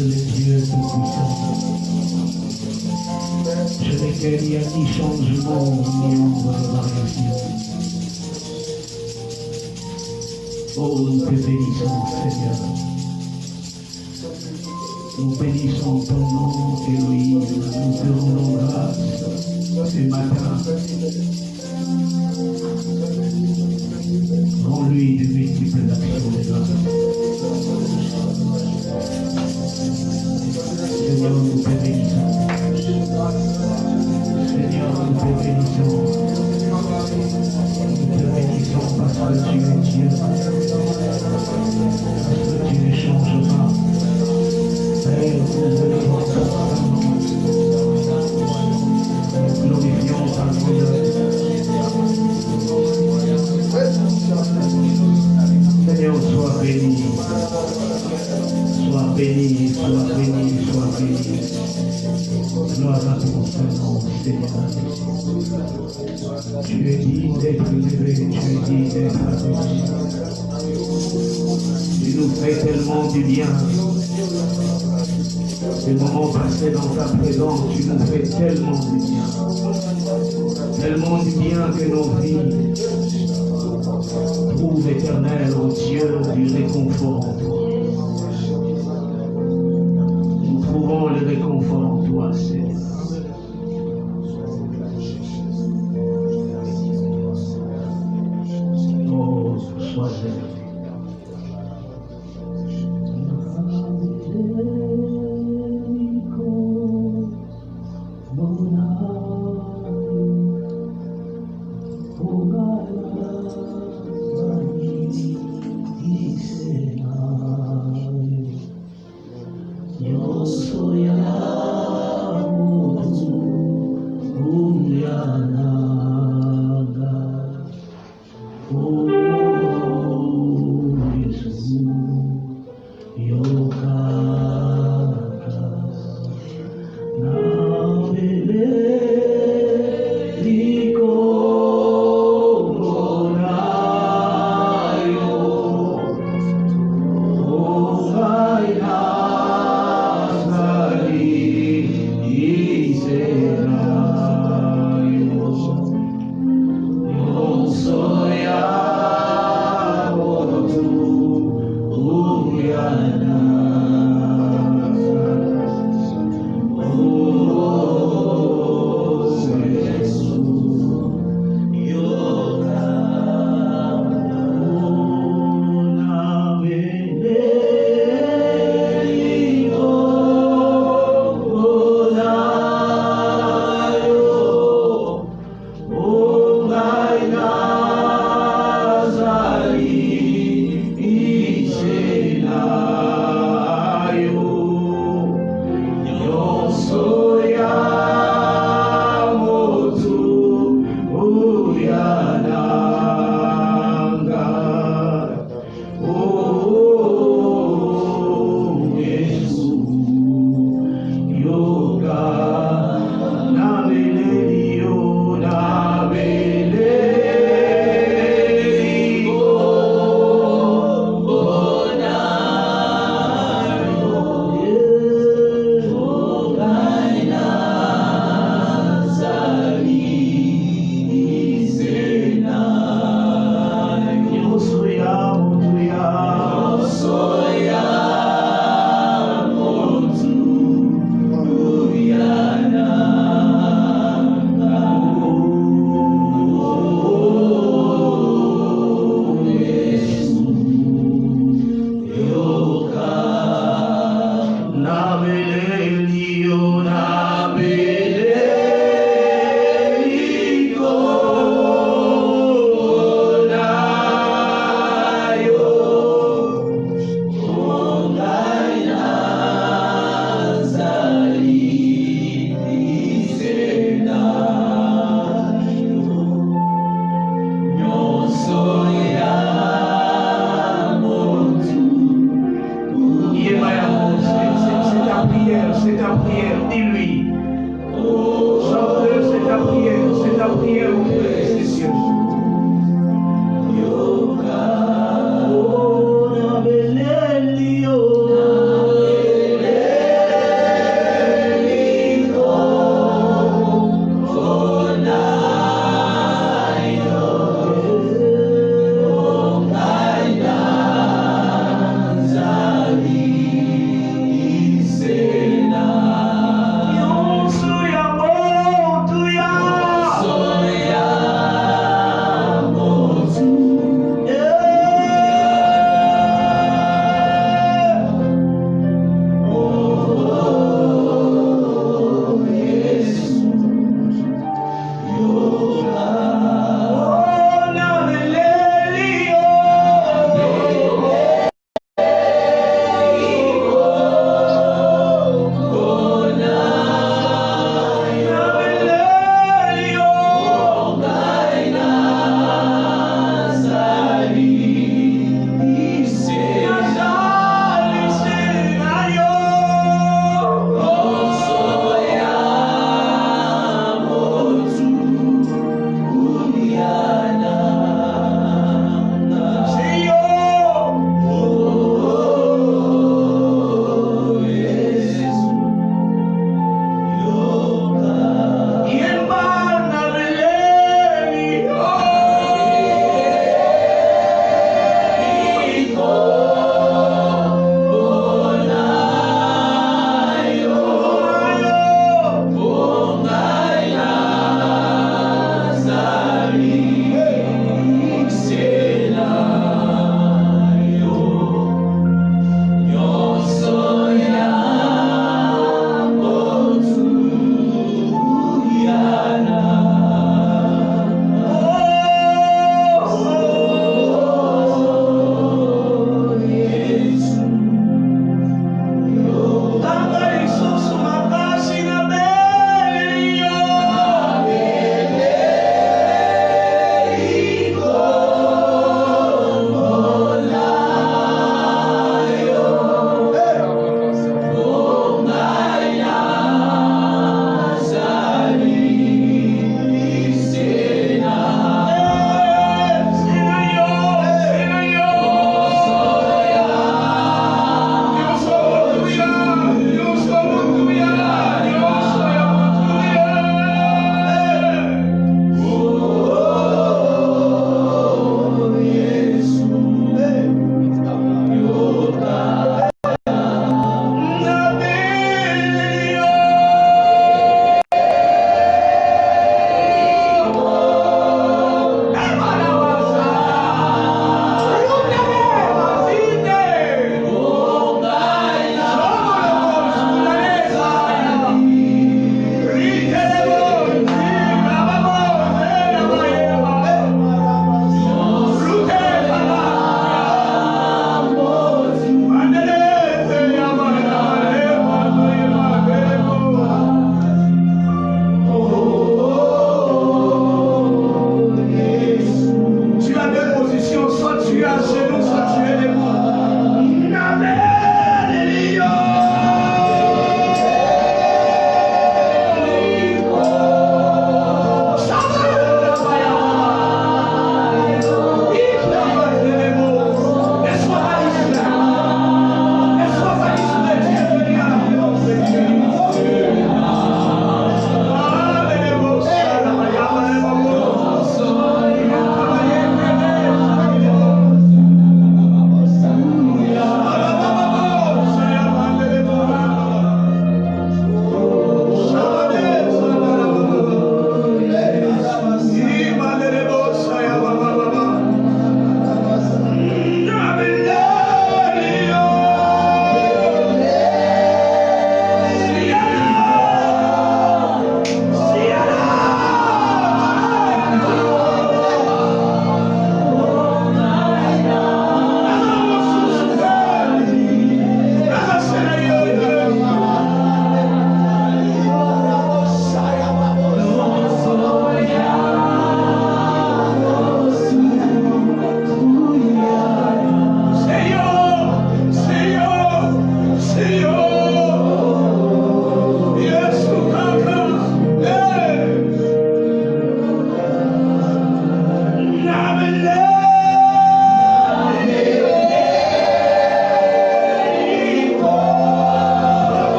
de Dieu Tout-Puissant. Sur lesquels il n'y a ni changement, ni ombre de variation. Oh, nous te bénissons, Seigneur. Nous bénissons ton nom, Elohim. Nous te rendons grâce ce matin. Rends-lui de multiples actions de grâce. Seigneur, nous te bénissons. Seigneur, nous te bénissons. Nous te bénissons parce que tu es Dieu. Parce que tu ne changes pas. Père, nous élevons ton nom. Nous glorifions ta gloire. Seigneur, sois béni. Sois béni, sois béni, sois béni. Gloire à ton Saint-Nom, Seigneur. Tu es digne d'être élevé, tu es digne d'être adoré. Tu nous fais tellement du bien. Ces moments passés dans ta présence, tu nous fais tellement du bien. Tellement du bien que nos vies trouvent éternel, ô Dieu, du réconfort en toi. Nous trouvons le réconfort en toi, Seigneur. Oh, sois élevé. C'est ta prière, dis-lui. Chante-le, c'est ta prière au Père des cieux.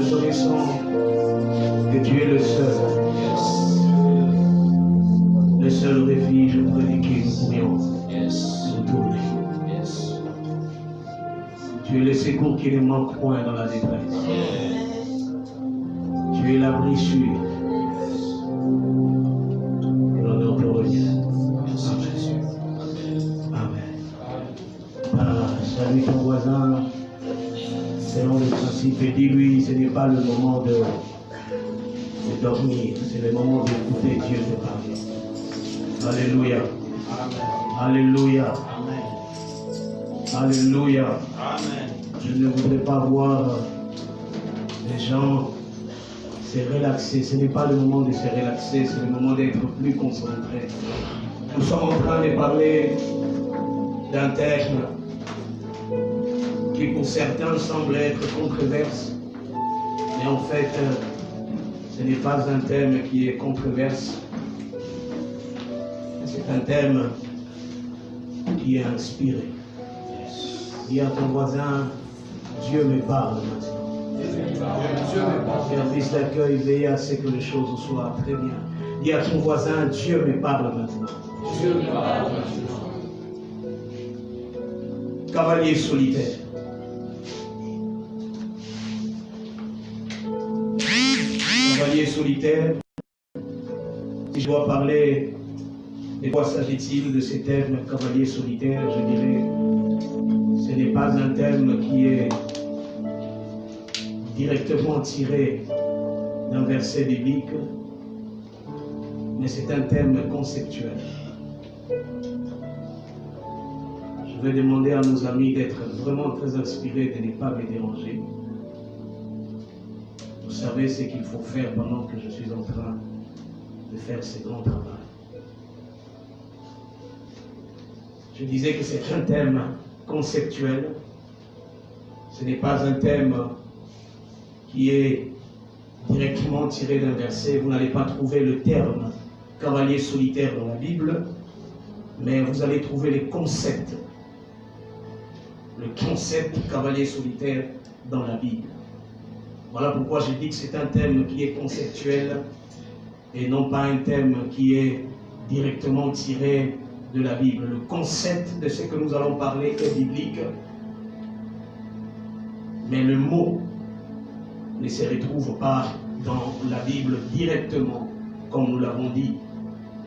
reconnaissons que tu es le seul refuge auprès duquel nous pourrions nous tourner. Tu es le secours qui ne manque point dans la détresse. Tu es l'abri sûr. Et l'honneur te revient. Amen. Salue ton voisin. Selon le principe, et dis-lui, ce n'est pas le moment de dormir, c'est le moment d'écouter Dieu te parler. Alléluia. Alléluia. Alléluia. Je ne voudrais pas voir les gens se relaxer. Ce n'est pas le moment de se relaxer, c'est le moment d'être plus concentré. Nous sommes en train de parler d'un terme qui pour certains semble être controverse, mais en fait, ce n'est pas un thème qui est controverse, c'est un thème qui est inspiré. Dis à ton voisin, Dieu me parle maintenant. Service d'accueil, veillez à ce que les choses soient très bien. Dis à ton voisin, Dieu me parle maintenant. Dieu me parle maintenant. Cavalier solitaire. Cavalier solitaire. Si je dois parler de quoi s'agit-il de ces termes cavalier solitaire, je dirais ce n'est pas un terme qui est directement tiré d'un verset biblique, mais c'est un terme conceptuel. Je vais demander à nos amis d'être vraiment très inspirés, de ne pas me déranger. Vous savez ce qu'il faut faire pendant que je suis en train de faire ce grand travail. Je disais que c'est un thème conceptuel. Ce n'est pas un thème qui est directement tiré d'un verset. Vous n'allez pas trouver le terme cavalier solitaire dans la Bible, mais vous allez trouver les concepts. Le concept cavalier solitaire dans la Bible. Voilà pourquoi je dis que c'est un thème qui est conceptuel et non pas un thème qui est directement tiré de la Bible. Le concept de ce que nous allons parler est biblique, mais le mot ne se retrouve pas dans la Bible directement, comme nous l'avons dit.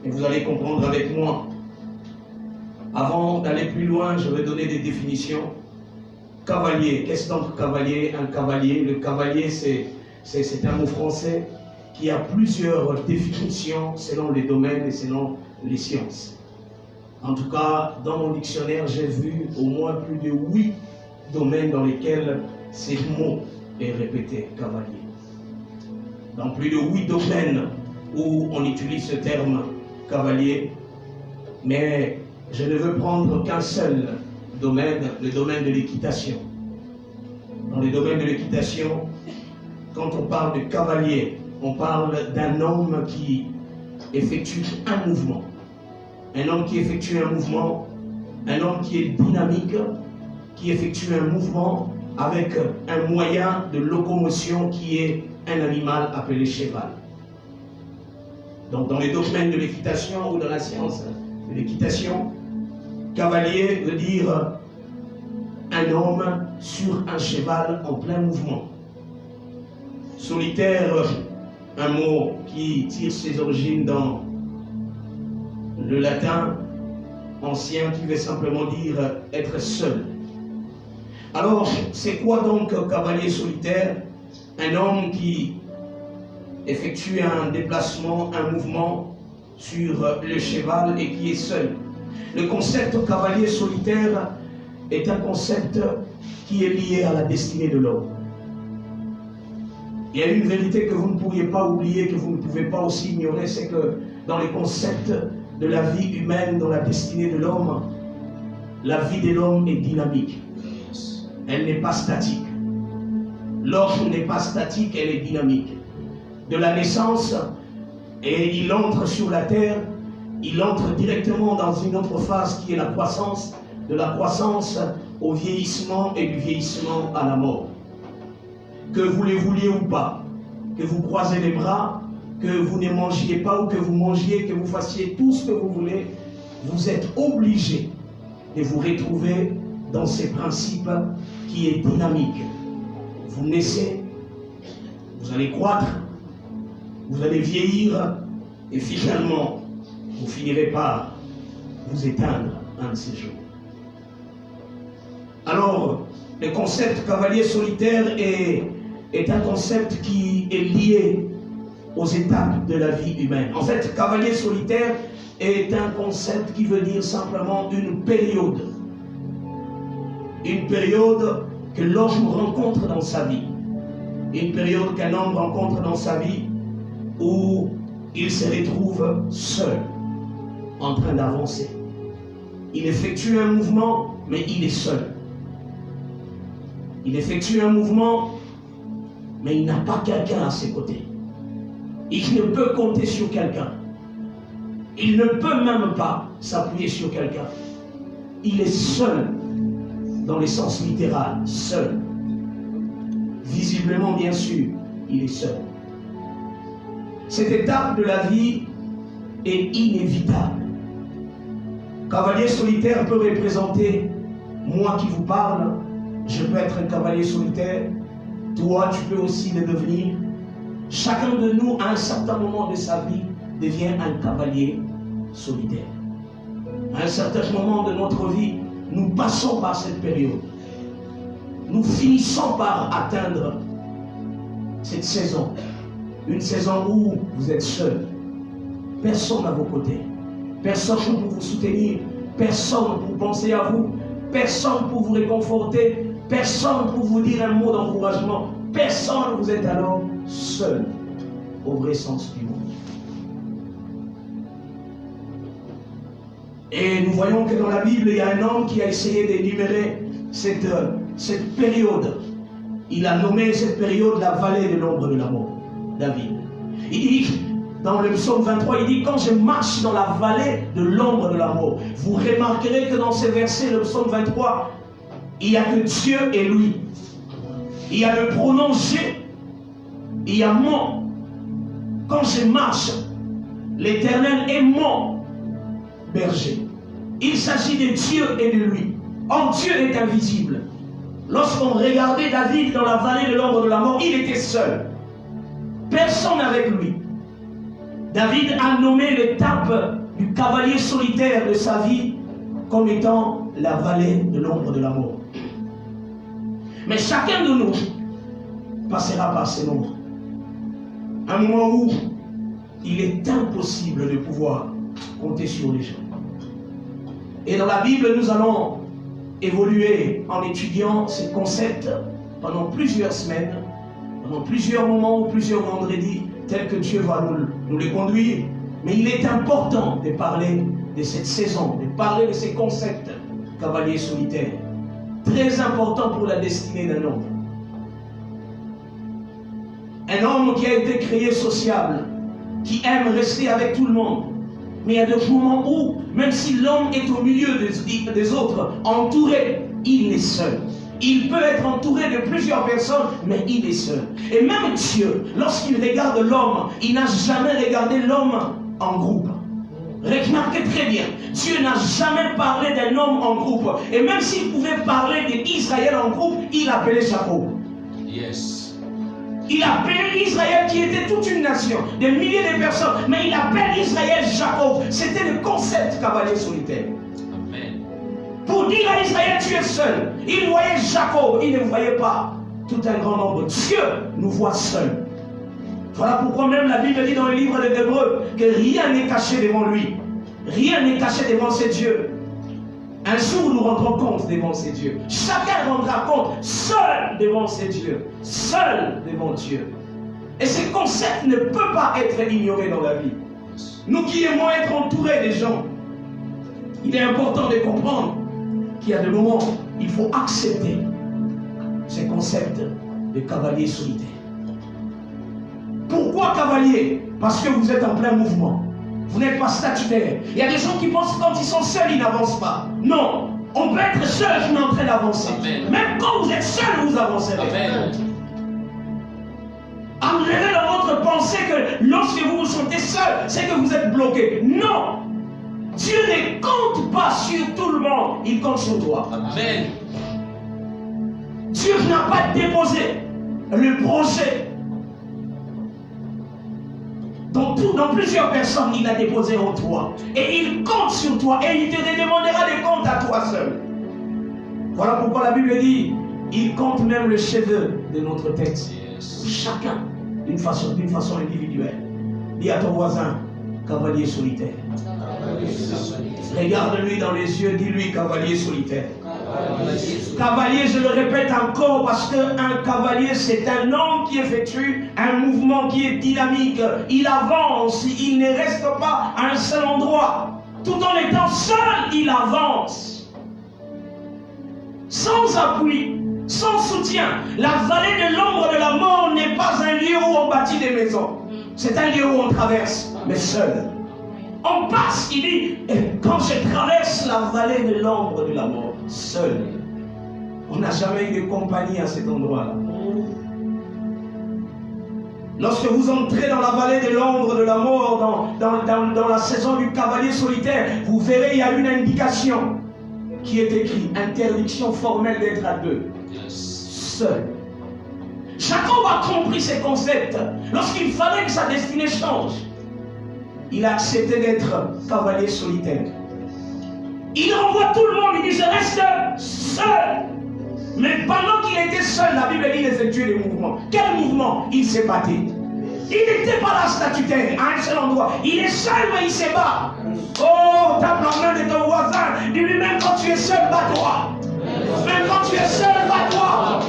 Et vous allez comprendre avec moi. Avant d'aller plus loin, je vais donner des définitions. Cavalier, qu'est-ce donc cavalier? Un cavalier, le cavalier c'est un mot français qui a plusieurs définitions selon les domaines et selon les sciences. En tout cas, dans mon dictionnaire, j'ai vu au moins plus de 8 domaines dans lesquels ces mots est répété, cavalier. Dans plus de 8 domaines où on utilise ce terme cavalier, mais je ne veux prendre qu'un seul domaine, le domaine de l'équitation. Dans le domaine de l'équitation, quand on parle de cavalier, on parle d'un homme qui effectue un mouvement. Un homme qui effectue un mouvement, un homme qui est dynamique, qui effectue un mouvement avec un moyen de locomotion qui est un animal appelé cheval. Donc dans les domaines de l'équitation ou dans la science de l'équitation, cavalier veut dire un homme sur un cheval en plein mouvement. Solitaire, un mot qui tire ses origines dans le latin ancien qui veut simplement dire être seul. Alors, c'est quoi donc un cavalier solitaire? Un homme qui effectue un déplacement, un mouvement sur le cheval et qui est seul. Le concept cavalier solitaire est un concept qui est lié à la destinée de l'homme. Il y a une vérité que vous ne pourriez pas oublier, que vous ne pouvez pas aussi ignorer, c'est que dans les concepts de la vie humaine, dans la destinée de l'homme, la vie de l'homme est dynamique. Elle n'est pas statique. L'homme n'est pas statique, elle est dynamique. De la naissance, et il entre sur la terre, il entre directement dans une autre phase qui est la croissance, de la croissance au vieillissement et du vieillissement à la mort. que vous les vouliez ou pas, que vous croisez les bras, que vous ne mangiez pas ou que vous mangiez, que vous fassiez tout ce que vous voulez, vous êtes obligé de vous retrouver dans ces principes qui est dynamique. Vous naissez, vous allez croître, vous allez vieillir et finalement, vous finirez par vous éteindre un de ces jours. Alors, le concept cavalier solitaire est un concept qui est lié aux étapes de la vie humaine. En fait, cavalier solitaire est un concept qui veut dire simplement une période. Une période que l'homme rencontre dans sa vie. Une période qu'un homme rencontre dans sa vie où il se retrouve seul, en train d'avancer. Il effectue un mouvement, mais il est seul. Il effectue un mouvement, mais il n'a pas quelqu'un à ses côtés. Il ne peut compter sur quelqu'un. Il ne peut même pas s'appuyer sur quelqu'un. Il est seul, dans le sens littéral, seul. Visiblement, bien sûr, il est seul. Cette étape de la vie est inévitable. Cavalier solitaire peut représenter moi qui vous parle. Je peux être un cavalier solitaire. Toi, tu peux aussi le devenir. Chacun de nous, à un certain moment de sa vie, devient un cavalier solitaire. À un certain moment de notre vie, nous passons par cette période. Nous finissons par atteindre cette saison. Une saison où vous êtes seul. Personne à vos côtés. Personne pour vous soutenir. Personne pour penser à vous. Personne pour vous réconforter. Personne pour vous dire un mot d'encouragement. Personne, vous êtes alors seul, au vrai sens du mot. Et nous voyons que dans la Bible, il y a un homme qui a essayé d'énumérer cette période. Il a nommé cette période la vallée de l'ombre de la mort, David. Il dit, dans le psaume 23, il dit, quand je marche dans la vallée de l'ombre de la mort. Vous remarquerez que dans ces versets, le psaume 23, il n'y a que Dieu et lui. Il y a le pronom je, il y a mon. Quand je marche, l'Éternel est mon berger. Il s'agit de Dieu et de lui. Or, Dieu est invisible. Lorsqu'on regardait David dans la vallée de l'ombre de la mort, il était seul. Personne avec lui. David a nommé l'étape du cavalier solitaire de sa vie comme étant la vallée de l'ombre de la mort. Mais chacun de nous passera par ces nombres. Un moment où il est impossible de pouvoir compter sur les gens. Et dans la Bible, nous allons évoluer en étudiant ces concepts pendant plusieurs semaines, pendant plusieurs moments ou plusieurs vendredis, tels que Dieu va nous les conduire. Mais il est important de parler de cette saison, de parler de ces concepts cavaliers solitaires. Très important pour la destinée d'un homme. Un homme qui a été créé sociable, qui aime rester avec tout le monde. Mais il y a des moments où, même si l'homme est au milieu des autres, entouré, il est seul. Il peut être entouré de plusieurs personnes, mais il est seul. Et même Dieu, lorsqu'il regarde l'homme, il n'a jamais regardé l'homme en groupe. Remarquez très bien, Dieu n'a jamais parlé d'un homme en groupe. Et même s'il pouvait parler d'Israël en groupe, il appelait Jacob. Yes. Il appelait Israël qui était toute une nation, des milliers de personnes. Mais il appelle Israël Jacob. C'était le concept cavalier solitaire. Amen. Pour dire à Israël, tu es seul. Il voyait Jacob, il ne voyait pas tout un grand nombre. Dieu nous voit seuls. Voilà pourquoi même la Bible dit dans le livre des Hébreux que rien n'est caché devant lui. Rien n'est caché devant ses dieux. Un jour, nous rendrons compte devant ces dieux. Chacun rendra compte seul devant ses dieux. Seul devant Dieu. Et ce concept ne peut pas être ignoré dans la vie. Nous qui aimons être entourés des gens, il est important de comprendre qu'il y a des moments où il faut accepter ce concept de cavalier solitaire. Pourquoi cavalier? Parce que vous êtes en plein mouvement. Vous n'êtes pas statutaire. Il y a des gens qui pensent que quand ils sont seuls, ils n'avancent pas. Non. On peut être seul, mais en train d'avancer. Même quand vous êtes seul, vous avancez. Amen. Amenez dans votre pensée que lorsque vous vous sentez seul, c'est que vous êtes bloqué. Non! Dieu ne compte pas sur tout le monde, il compte sur toi. Amen. Dieu n'a pas déposé le projet dans plusieurs personnes, il a déposé en toi. Et il compte sur toi et il te demandera des comptes à toi seul. Voilà pourquoi la Bible dit, il compte même le cheveu de notre tête. Yes. Chacun d'une façon individuelle. Dis à ton voisin, cavalier solitaire. Regarde-lui dans les yeux, dis-lui cavalier solitaire. Cavalier, je le répète encore, parce qu'un cavalier, c'est un homme qui effectue un mouvement qui est dynamique. Il avance, il ne reste pas à un seul endroit. Tout en étant seul, il avance. Sans appui, sans soutien. La vallée de l'ombre de la mort n'est pas un lieu où on bâtit des maisons. C'est un lieu où on traverse, mais seul. On passe, il dit, quand je traverse la vallée de l'ombre de la mort, seul. On n'a jamais eu de compagnie à cet endroit-là. Lorsque vous entrez dans la vallée de l'ombre de la mort, dans la saison du cavalier solitaire, vous verrez, il y a une indication qui est écrite, interdiction formelle d'être à deux. Yes. Seul. Jacob a compris ces concepts. Lorsqu'il fallait que sa destinée change, il a accepté d'être cavalier solitaire. Il envoie tout le monde, il dit je reste seul. Mais pendant qu'il était seul, la Bible dit il effectuait des mouvements. Quel mouvement? Il s'est battu. Il n'était pas là statutaire, à un seul endroit. Il est seul, mais il se bat. Oh, tape la main de ton voisin. Dis-lui, même quand tu es seul, bats-toi. Même quand tu es seul, bats-toi.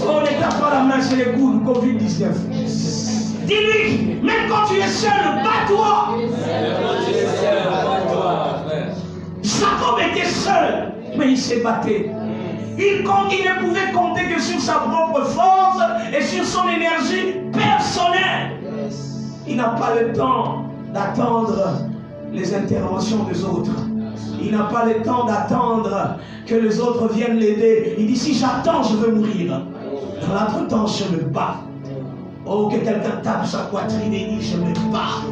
Oh, ne tape pas la main sur les coudes, Covid-19. Dis-lui, même quand tu es seul, bats-toi. Jacob était seul, mais il s'est battu. Il ne pouvait compter que sur sa propre force et sur son énergie personnelle. Il n'a pas le temps d'attendre les interventions des autres. Il n'a pas le temps d'attendre que les autres viennent l'aider. Il dit, si j'attends, je veux mourir. Dans l'entretemps, je me bats. Oh, que quelqu'un tape sa poitrine et dit, je me bats.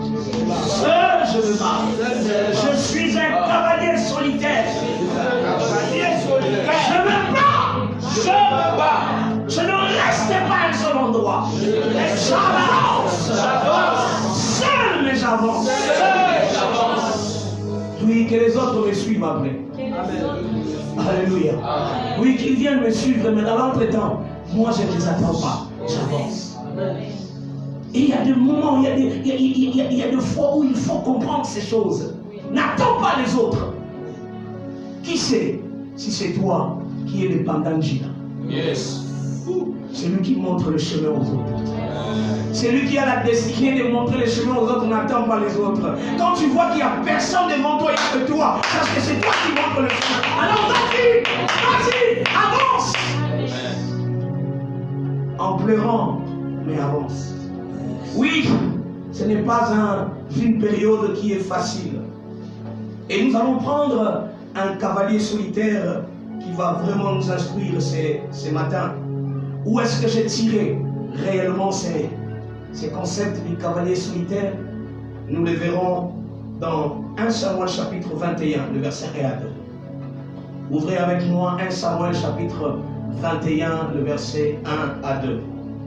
Seul, je me bats. Je suis un cavalier solitaire. Je me bats. Je me bats. Je ne reste pas à un seul endroit. J'avance. Seul, mais j'avance. Oui, que les autres me suivent après. Alléluia. Oui, qu'ils viennent me suivre, mais dans l'entretemps, moi je ne les attends pas. J'avance. Et il y a des moments, il y a des fois où il faut comprendre ces choses. N'attends pas les autres. Qui sait si c'est toi qui es le Pandangina? Yes. C'est lui qui montre le chemin aux autres. C'est lui qui a la destinée de montrer le chemin aux autres. N'attends pas les autres. Quand tu vois qu'il n'y a personne devant toi et que toi, parce que c'est toi qui montre le chemin. Alors vas-y, avance. En pleurant, mais avance. Oui, ce n'est pas une période qui est facile. Et nous allons prendre un cavalier solitaire qui va vraiment nous instruire ce matin. Où est-ce que j'ai tiré réellement ces concepts du cavalier solitaire? Nous les verrons dans 1 Samuel chapitre 21, le verset 1 à 2. Ouvrez avec moi 1 Samuel chapitre 21, le verset 1 à 2.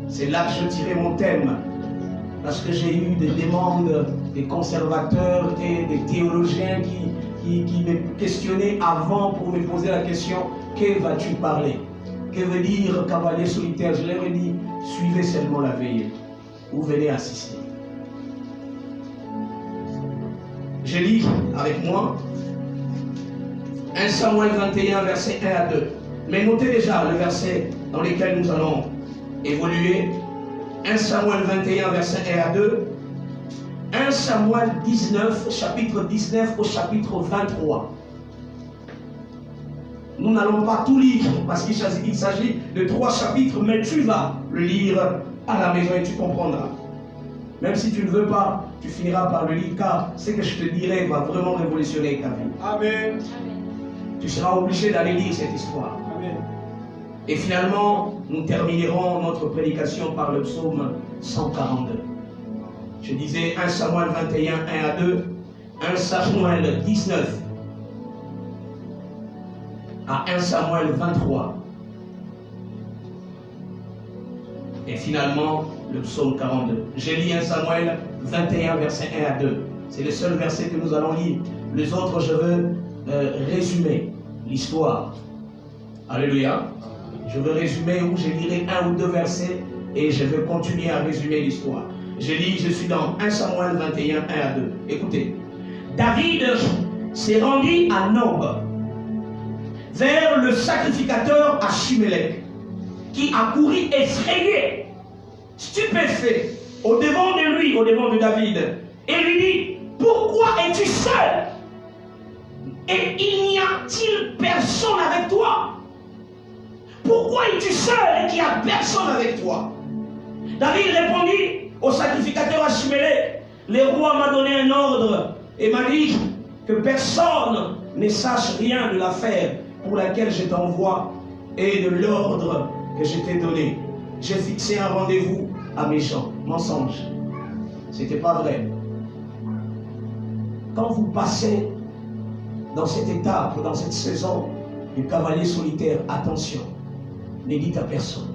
C'est là que je tirais mon thème. Parce que j'ai eu des demandes des conservateurs et des théologiens qui me questionnaient avant pour me poser la question, que vas-tu parler? Que veut dire cavalier solitaire? Je leur ai dit, suivez seulement la veillée. Ou venez assister. Je lis avec moi 1 Samuel 21, verset 1 à 2. Mais notez déjà le verset dans lequel nous allons évoluer. 1 Samuel 21, verset 1 à 2. 1 Samuel 19, chapitre 19 au chapitre 23. Nous n'allons pas tout lire parce qu'il s'agit de 3 chapitres, mais tu vas le lire à la maison et tu comprendras. Même si tu ne veux pas, tu finiras par le lire car ce que je te dirai va vraiment révolutionner ta vie. Amen. Tu seras obligé d'aller lire cette histoire. Amen. Et finalement, nous terminerons notre prédication par le psaume 142. Je disais 1 Samuel 21, 1 à 2, 1 Samuel 19 à 1 Samuel 23. Et finalement, le psaume 42. J'ai lu 1 Samuel 21, verset 1 à 2. C'est le seul verset que nous allons lire. Les autres, je veux résumer l'histoire. Alléluia. Je veux résumer où je lirai 1 ou 2 versets et je vais continuer à résumer l'histoire. Je suis dans 1 Samuel 21, 1 à 2. Écoutez. David s'est rendu à Nob, vers le sacrificateur Achimélec, qui a couru effrayé, stupéfait, au-devant de lui, au-devant de David, et lui dit, pourquoi es-tu seul? Et il n'y a-t-il personne avec toi? Pourquoi es-tu seul et qu'il n'y a personne avec toi? David répondit au sacrificateur Achimélec, le roi m'a donné un ordre et m'a dit que personne ne sache rien de l'affaire pour laquelle je t'envoie et de l'ordre que je t'ai donné. J'ai fixé un rendez-vous à mes gens. Mensonge. C'était pas vrai. Quand vous passez dans cette étape, dans cette saison du cavalier solitaire, attention, ne dites à personne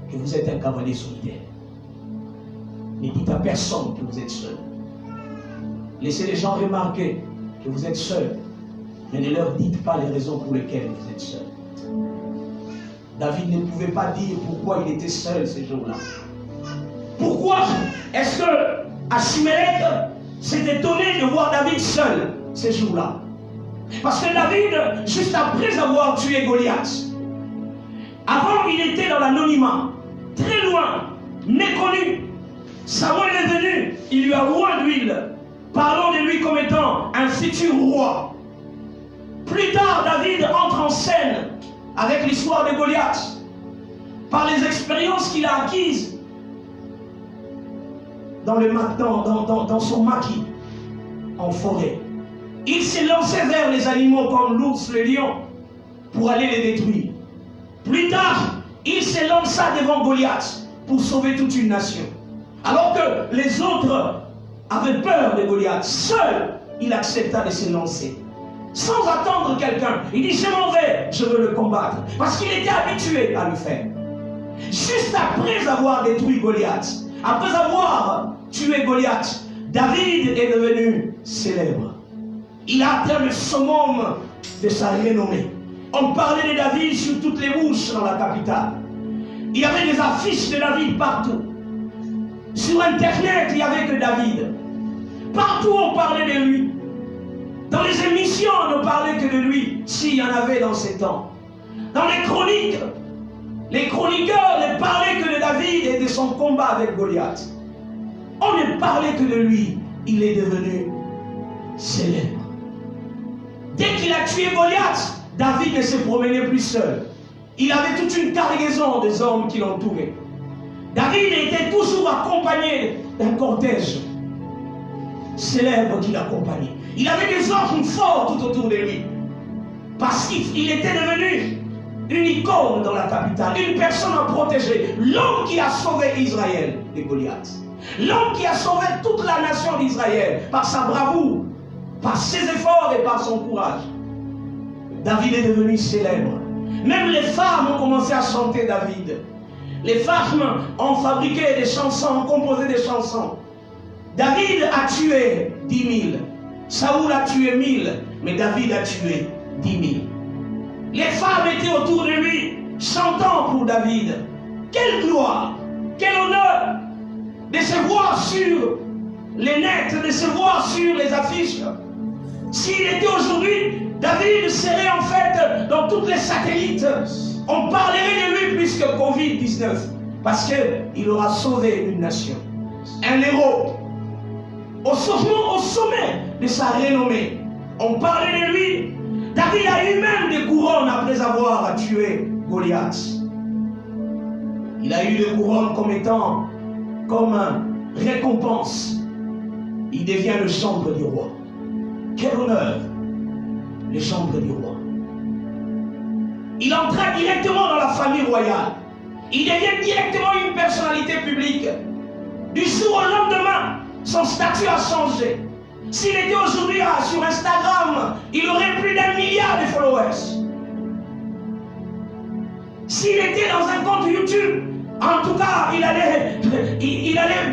que vous êtes un cavalier solitaire. Ne dites à personne que vous êtes seul. Laissez les gens remarquer que vous êtes seul, mais ne leur dites pas les raisons pour lesquelles vous êtes seul. David ne pouvait pas dire pourquoi il était seul ces jours-là. Pourquoi est-ce que Achimélec s'est étonné de voir David seul ces jours-là? Parce que David, juste après avoir tué Goliath, avant il était dans l'anonymat, très loin, méconnu. Samuel est venu, il lui a oint d'huile, parlant de lui comme étant un futur roi. Plus tard, David entre en scène avec l'histoire de Goliath, par les expériences qu'il a acquises dans son maquis, en forêt. Il s'est lancé vers les animaux comme l'ours, le lion, pour aller les détruire. Plus tard, il s'est lancé devant Goliath pour sauver toute une nation. Alors que les autres avaient peur de Goliath, seul, il accepta de se lancer. Sans attendre quelqu'un. Il dit, je m'en vais, je veux le combattre. Parce qu'il était habitué à le faire. Juste après avoir détruit Goliath, après avoir tué Goliath, David est devenu célèbre. Il a atteint le summum de sa renommée. On parlait de David sur toutes les bouches dans la capitale. Il y avait des affiches de David partout. Sur Internet, il n'y avait que David. Partout, on parlait de lui. Dans les émissions, on ne parlait que de lui, s'il y en avait dans ces temps. Dans les chroniques, les chroniqueurs ne parlaient que de David et de son combat avec Goliath. On ne parlait que de lui. Il est devenu célèbre. Dès qu'il a tué Goliath, David ne se promenait plus seul. Il avait toute une cargaison des hommes qui l'entouraient. David était toujours accompagné d'un cortège célèbre qui l'accompagnait. Il avait des hommes forts tout autour de lui. Parce qu'il était devenu une icône dans la capitale, une personne à protéger. L'homme qui a sauvé Israël de Goliath. L'homme qui a sauvé toute la nation d'Israël par sa bravoure, par ses efforts et par son courage. David est devenu célèbre. Même les femmes ont commencé à chanter David. Les femmes ont fabriqué des chansons, ont composé des chansons. David a tué 10 000. Saoul a tué 1000. Mais David a tué 10 000. Les femmes étaient autour de lui, chantant pour David. Quelle gloire, quel honneur de se voir sur les nets, de se voir sur les affiches. S'il était aujourd'hui, David serait en fait dans toutes les satellites. On parlerait de lui plus que Covid-19. Parce qu'il aura sauvé une nation. Un héros. Au sommet de sa renommée. On parlait de lui. David a eu même des couronnes après avoir tué Goliath. Il a eu des couronnes comme récompense. Il devient le chambre du roi. Quel honneur, le chambre du roi. Il entra directement dans la famille royale. Il devient directement une personnalité publique. Du jour au lendemain, son statut a changé. S'il était aujourd'hui sur Instagram, il aurait plus d'1 milliard de followers. S'il était dans un compte YouTube, en tout cas, il allait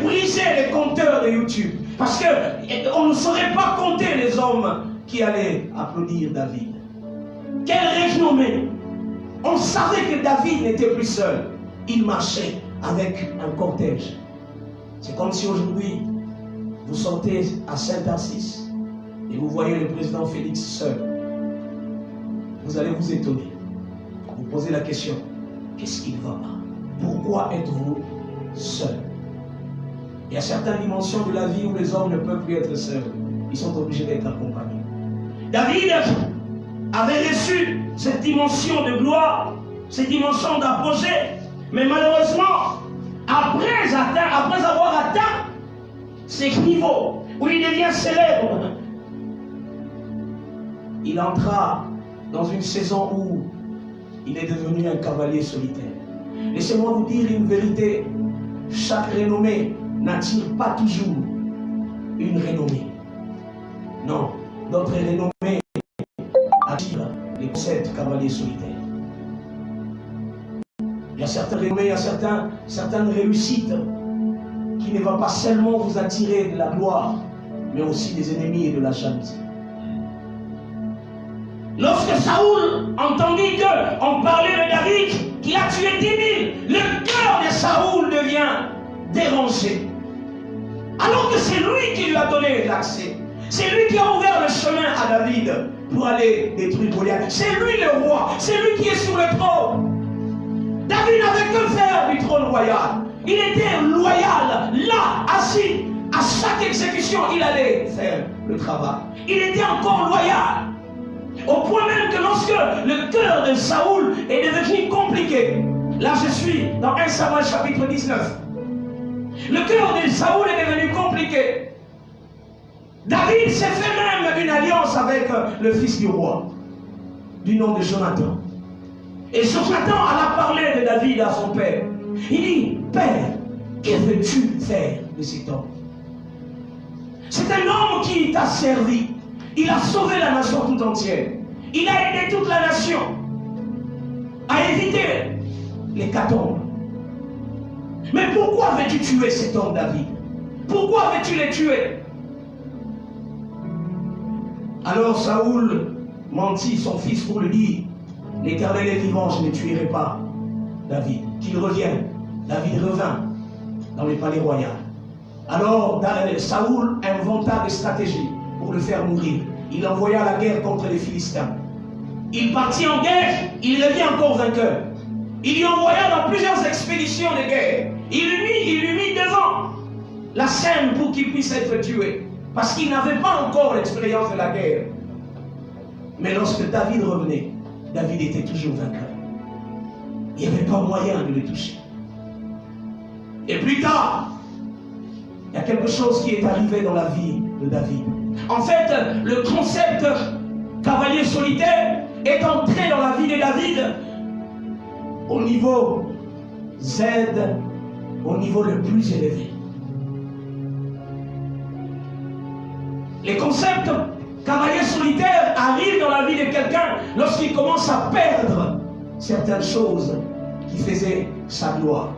briser les compteurs de YouTube. Parce qu'on ne saurait pas compter les hommes qui allaient applaudir David. Quelle renommée! On savait que David n'était plus seul. Il marchait avec un cortège. C'est comme si aujourd'hui, vous sortez à Saint-Narcisse et vous voyez le président Félix seul. Vous allez vous étonner. Vous posez la question, qu'est-ce qui ne va pas? Pourquoi êtes-vous seul? Il y a certaines dimensions de la vie où les hommes ne peuvent plus être seuls. Ils sont obligés d'être accompagnés. David avait reçu cette dimension de gloire, cette dimension d'apogée, mais malheureusement, après avoir atteint ces niveaux où il devient célèbre, il entra dans une saison où il est devenu un cavalier solitaire. Laissez-moi vous dire une vérité, chaque renommée n'attire pas toujours une renommée. Non, notre renommée attire les 7 cavaliers solitaires. Il y a certaines renommées, il y a certaines réussites qui ne vont pas seulement vous attirer de la gloire, mais aussi des ennemis et de la jalousie. Lorsque Saoul entendit qu'on parlait de David, qui a tué 10 000, le cœur de Saoul devient dérangé. Alors que c'est lui qui lui a donné l'accès. C'est lui qui a ouvert le chemin à David pour aller détruire Goliath. C'est lui le roi, c'est lui qui est sur le trône. David n'avait que faire du trône royal. Il était loyal, là, assis. À chaque exécution, il allait faire le travail. Il était encore loyal. Au point même que lorsque le cœur de Saoul est devenu compliqué, là je suis dans 1 Samuel chapitre 19. Le cœur de Saoul est devenu compliqué. David s'est fait même une alliance avec le fils du roi, du nom de Jonathan. Et Jonathan alla parler de David à son père. Il dit, Père, que veux-tu faire de cet homme? C'est un homme qui t'a servi. Il a sauvé la nation tout entière. Il a aidé toute la nation à éviter l'hécatombe. Mais pourquoi veux-tu tuer cet homme, David? Pourquoi veux-tu le tuer? Alors Saoul mentit son fils pour lui dire, l'Éternel est vivant, je ne tuerai pas David. Qu'il revienne. David revint dans le palais royal. Alors Saoul inventa des stratégies pour le faire mourir. Il envoya la guerre contre les Philistins. Il partit en guerre, il revient encore vainqueur. Il lui envoya dans plusieurs expéditions de guerre. Il lui mit devant la scène pour qu'il puisse être tué. Parce qu'il n'avait pas encore l'expérience de la guerre. Mais lorsque David revenait, David était toujours vainqueur. Il n'y avait pas moyen de le toucher. Et plus tard, il y a quelque chose qui est arrivé dans la vie de David. En fait, le concept cavalier solitaire est entré dans la vie de David au niveau Z, au niveau le plus élevé. Les concepts cavalier solitaire arrivent dans la vie de quelqu'un lorsqu'il commence à perdre certaines choses qui faisaient sa gloire.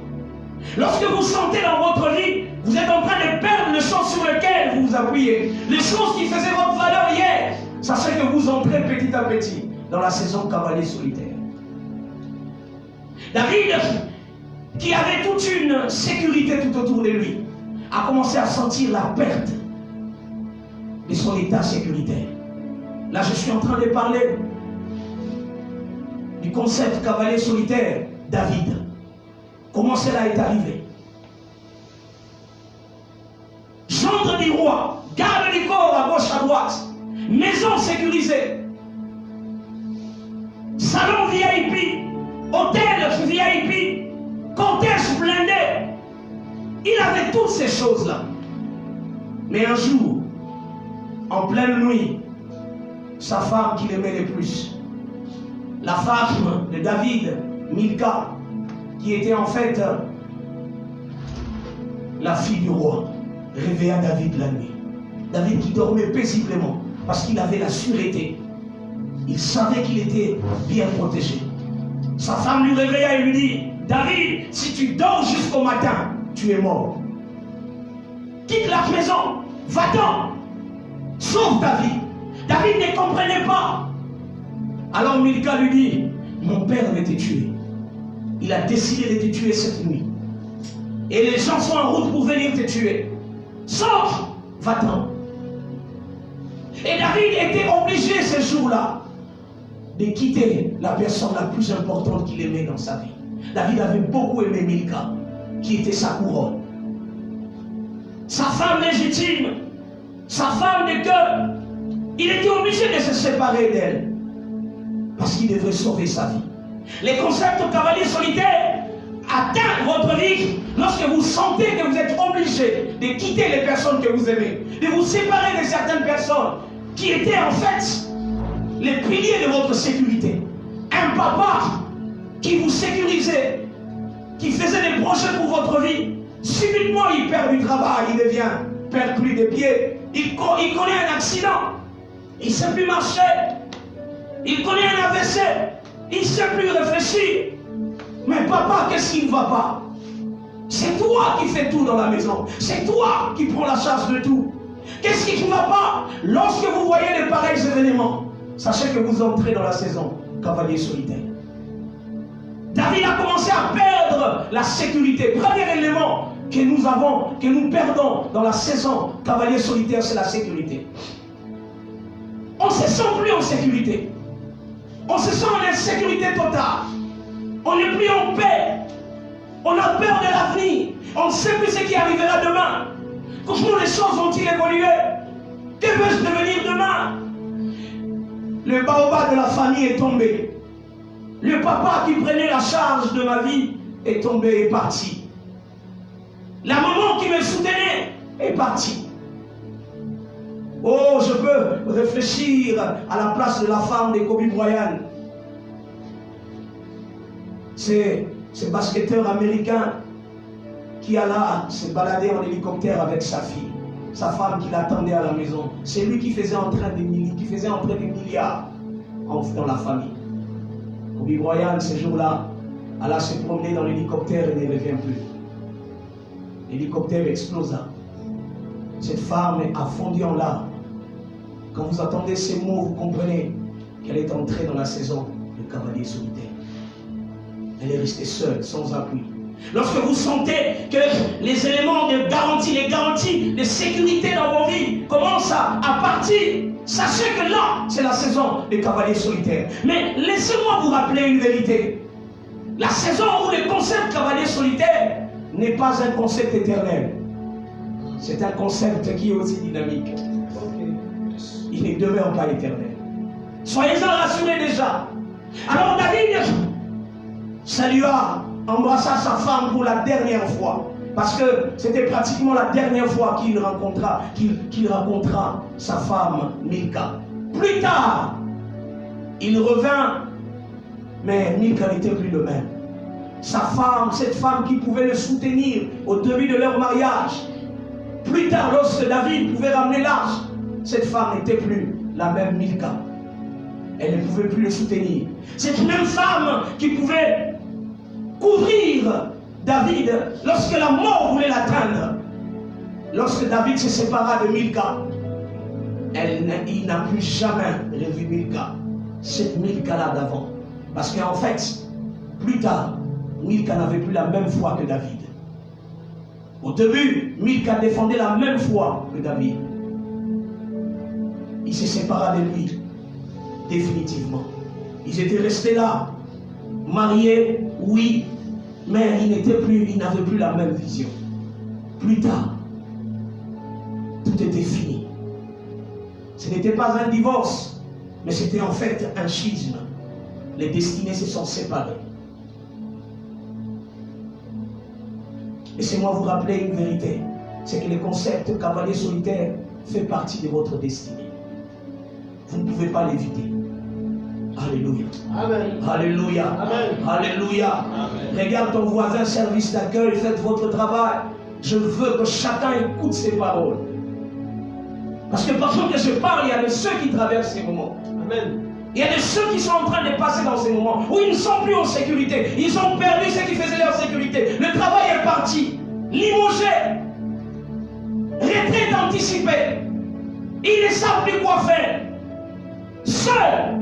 Lorsque vous sentez dans votre vie, vous êtes en train de perdre les choses sur lesquelles vous vous appuyez. Les choses qui faisaient votre valeur hier, ça fait que vous entrez petit à petit dans la saison cavalier solitaire. David, qui avait toute une sécurité tout autour de lui, a commencé à sentir la perte de son état sécuritaire. Là, je suis en train de parler du concept cavalier solitaire, David. Comment cela est arrivé? Gendre du roi, garde du corps à gauche à droite, maison sécurisée, salon VIP, hôtel VIP, cortège blindé. Il avait toutes ces choses-là. Mais un jour, en pleine nuit, sa femme qu'il aimait le plus la femme de David, Milka, qui était en fait la fille du roi, réveilla David la nuit. David qui dormait paisiblement parce qu'il avait la sûreté. Il savait qu'il était bien protégé. Sa femme lui réveilla et lui dit, David, si tu dors jusqu'au matin, tu es mort. Quitte la maison, va-t'en, sauve ta vie. David ne comprenait pas. Alors Milka lui dit, mon père veut te tuer. Il a décidé de te tuer cette nuit. Et les gens sont en route pour venir te tuer. Sors, va-t'en. Et David était obligé ce jour-là de quitter la personne la plus importante qu'il aimait dans sa vie. David avait beaucoup aimé Milka, qui était sa couronne. Sa femme légitime, sa femme de cœur. Il était obligé de se séparer d'elle parce qu'il devait sauver sa vie. Les concepts de cavalier solitaire atteignent votre vie lorsque vous sentez que vous êtes obligé de quitter les personnes que vous aimez, de vous séparer de certaines personnes qui étaient en fait les piliers de votre sécurité. Un papa qui vous sécurisait, qui faisait des projets pour votre vie, subitement il perd du travail, il devient perclus des pieds, il connaît un accident, il ne sait plus marcher, il connaît un AVC, il ne sait plus réfléchir. Mais papa, qu'est-ce qui ne va pas? C'est toi qui fais tout dans la maison, c'est toi qui prends la charge de tout. Qu'est-ce qui ne va pas? Lorsque vous voyez de pareils événements, sachez que vous entrez dans la saison cavalier solitaire. David a commencé à perdre la sécurité. Premier élément que nous avons, que nous perdons dans la saison cavalier solitaire, c'est la sécurité. On ne se sent plus en sécurité. On se sent en insécurité totale. On n'est plus en paix. On a peur de l'avenir. On ne sait plus ce qui arrivera demain. Comment les choses vont-ils évoluer? Que vais-je devenir demain? Le baobab de la famille est tombé. Le papa qui prenait la charge de ma vie est tombé et parti. La maman qui me soutenait est partie. Oh, je peux réfléchir à la place de la femme de Kobe Bryant. C'est ce basketteur américain qui alla se balader en hélicoptère avec sa fille, sa femme qui l'attendait à la maison. C'est lui qui faisait entrer des milliards dans la famille. Kobe Bryant, ce jour-là, alla se promener dans l'hélicoptère et ne revient plus. L'hélicoptère explosa. Cette femme a fondu en larmes. Quand vous entendez ces mots, vous comprenez qu'elle est entrée dans la saison de cavalier solitaire. Elle est restée seule, sans appui. Lorsque vous sentez que les éléments de garantie, les garanties de sécurité dans vos vies commencent à partir, sachez que là, c'est la saison des cavaliers solitaires. Mais laissez-moi vous rappeler une vérité. La saison où le concept cavalier solitaire n'est pas un concept éternel. C'est un concept qui est aussi dynamique. Il ne demeure pas éternel. Soyez-en rassurés déjà. Alors David salua, embrassa sa femme pour la dernière fois. Parce que c'était pratiquement la dernière fois qu'il rencontra sa femme Milka. Plus tard, il revint, mais Milka n'était plus le même. Sa femme, cette femme qui pouvait le soutenir au début de leur mariage, plus tard, lorsque David pouvait ramener l'arche, cette femme n'était plus la même Milka. Elle ne pouvait plus le soutenir. Cette même femme qui pouvait couvrir David lorsque la mort voulait l'atteindre. Lorsque David se sépara de Milka, il n'a plus jamais revu Milka. Cette Milka-là d'avant. Parce qu'en fait, plus tard, Milka n'avait plus la même foi que David. Au début, Milka défendait la même foi que David. Il se sépara de lui, définitivement. Ils étaient restés là, mariés, oui, mais ils n'avaient plus la même vision. Plus tard, tout était fini. Ce n'était pas un divorce, mais c'était en fait un schisme. Les destinées se sont séparées. Laissez-moi vous rappeler une vérité, c'est que le concept cavalier solitaire fait partie de votre destinée. Vous ne pouvez pas l'éviter. Alléluia. Amen. Alléluia. Amen. Alléluia. Amen. Regarde ton voisin, service d'accueil, faites votre travail. Je veux que chacun écoute ces paroles. Parce que parfois que je parle, il y a de ceux qui traversent ces moments. Amen. Il y a de ceux qui sont en train de passer dans ces moments où ils ne sont plus en sécurité. Ils ont perdu ce qui faisait leur sécurité. Le travail est parti. Limogé. Retraite anticipée. Ils ne savent plus quoi faire. Seul.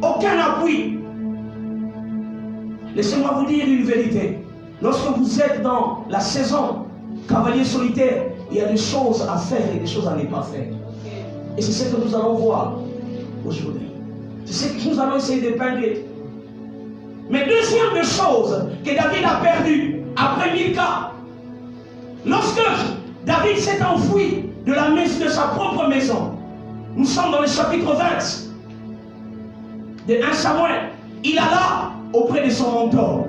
Aucun appui. Laissez-moi vous dire une vérité. Lorsque vous êtes dans la saison cavalier solitaire, il y a des choses à faire et des choses à ne pas faire. Et c'est ce que nous allons voir aujourd'hui. C'est ce que nous allons essayer d'épingler. Mais deuxième chose que David a perdu après Milka, lorsque David s'est enfoui de la maison de sa propre maison, nous sommes dans le chapitre 20 de 1 Samuel, il alla auprès de son mentor,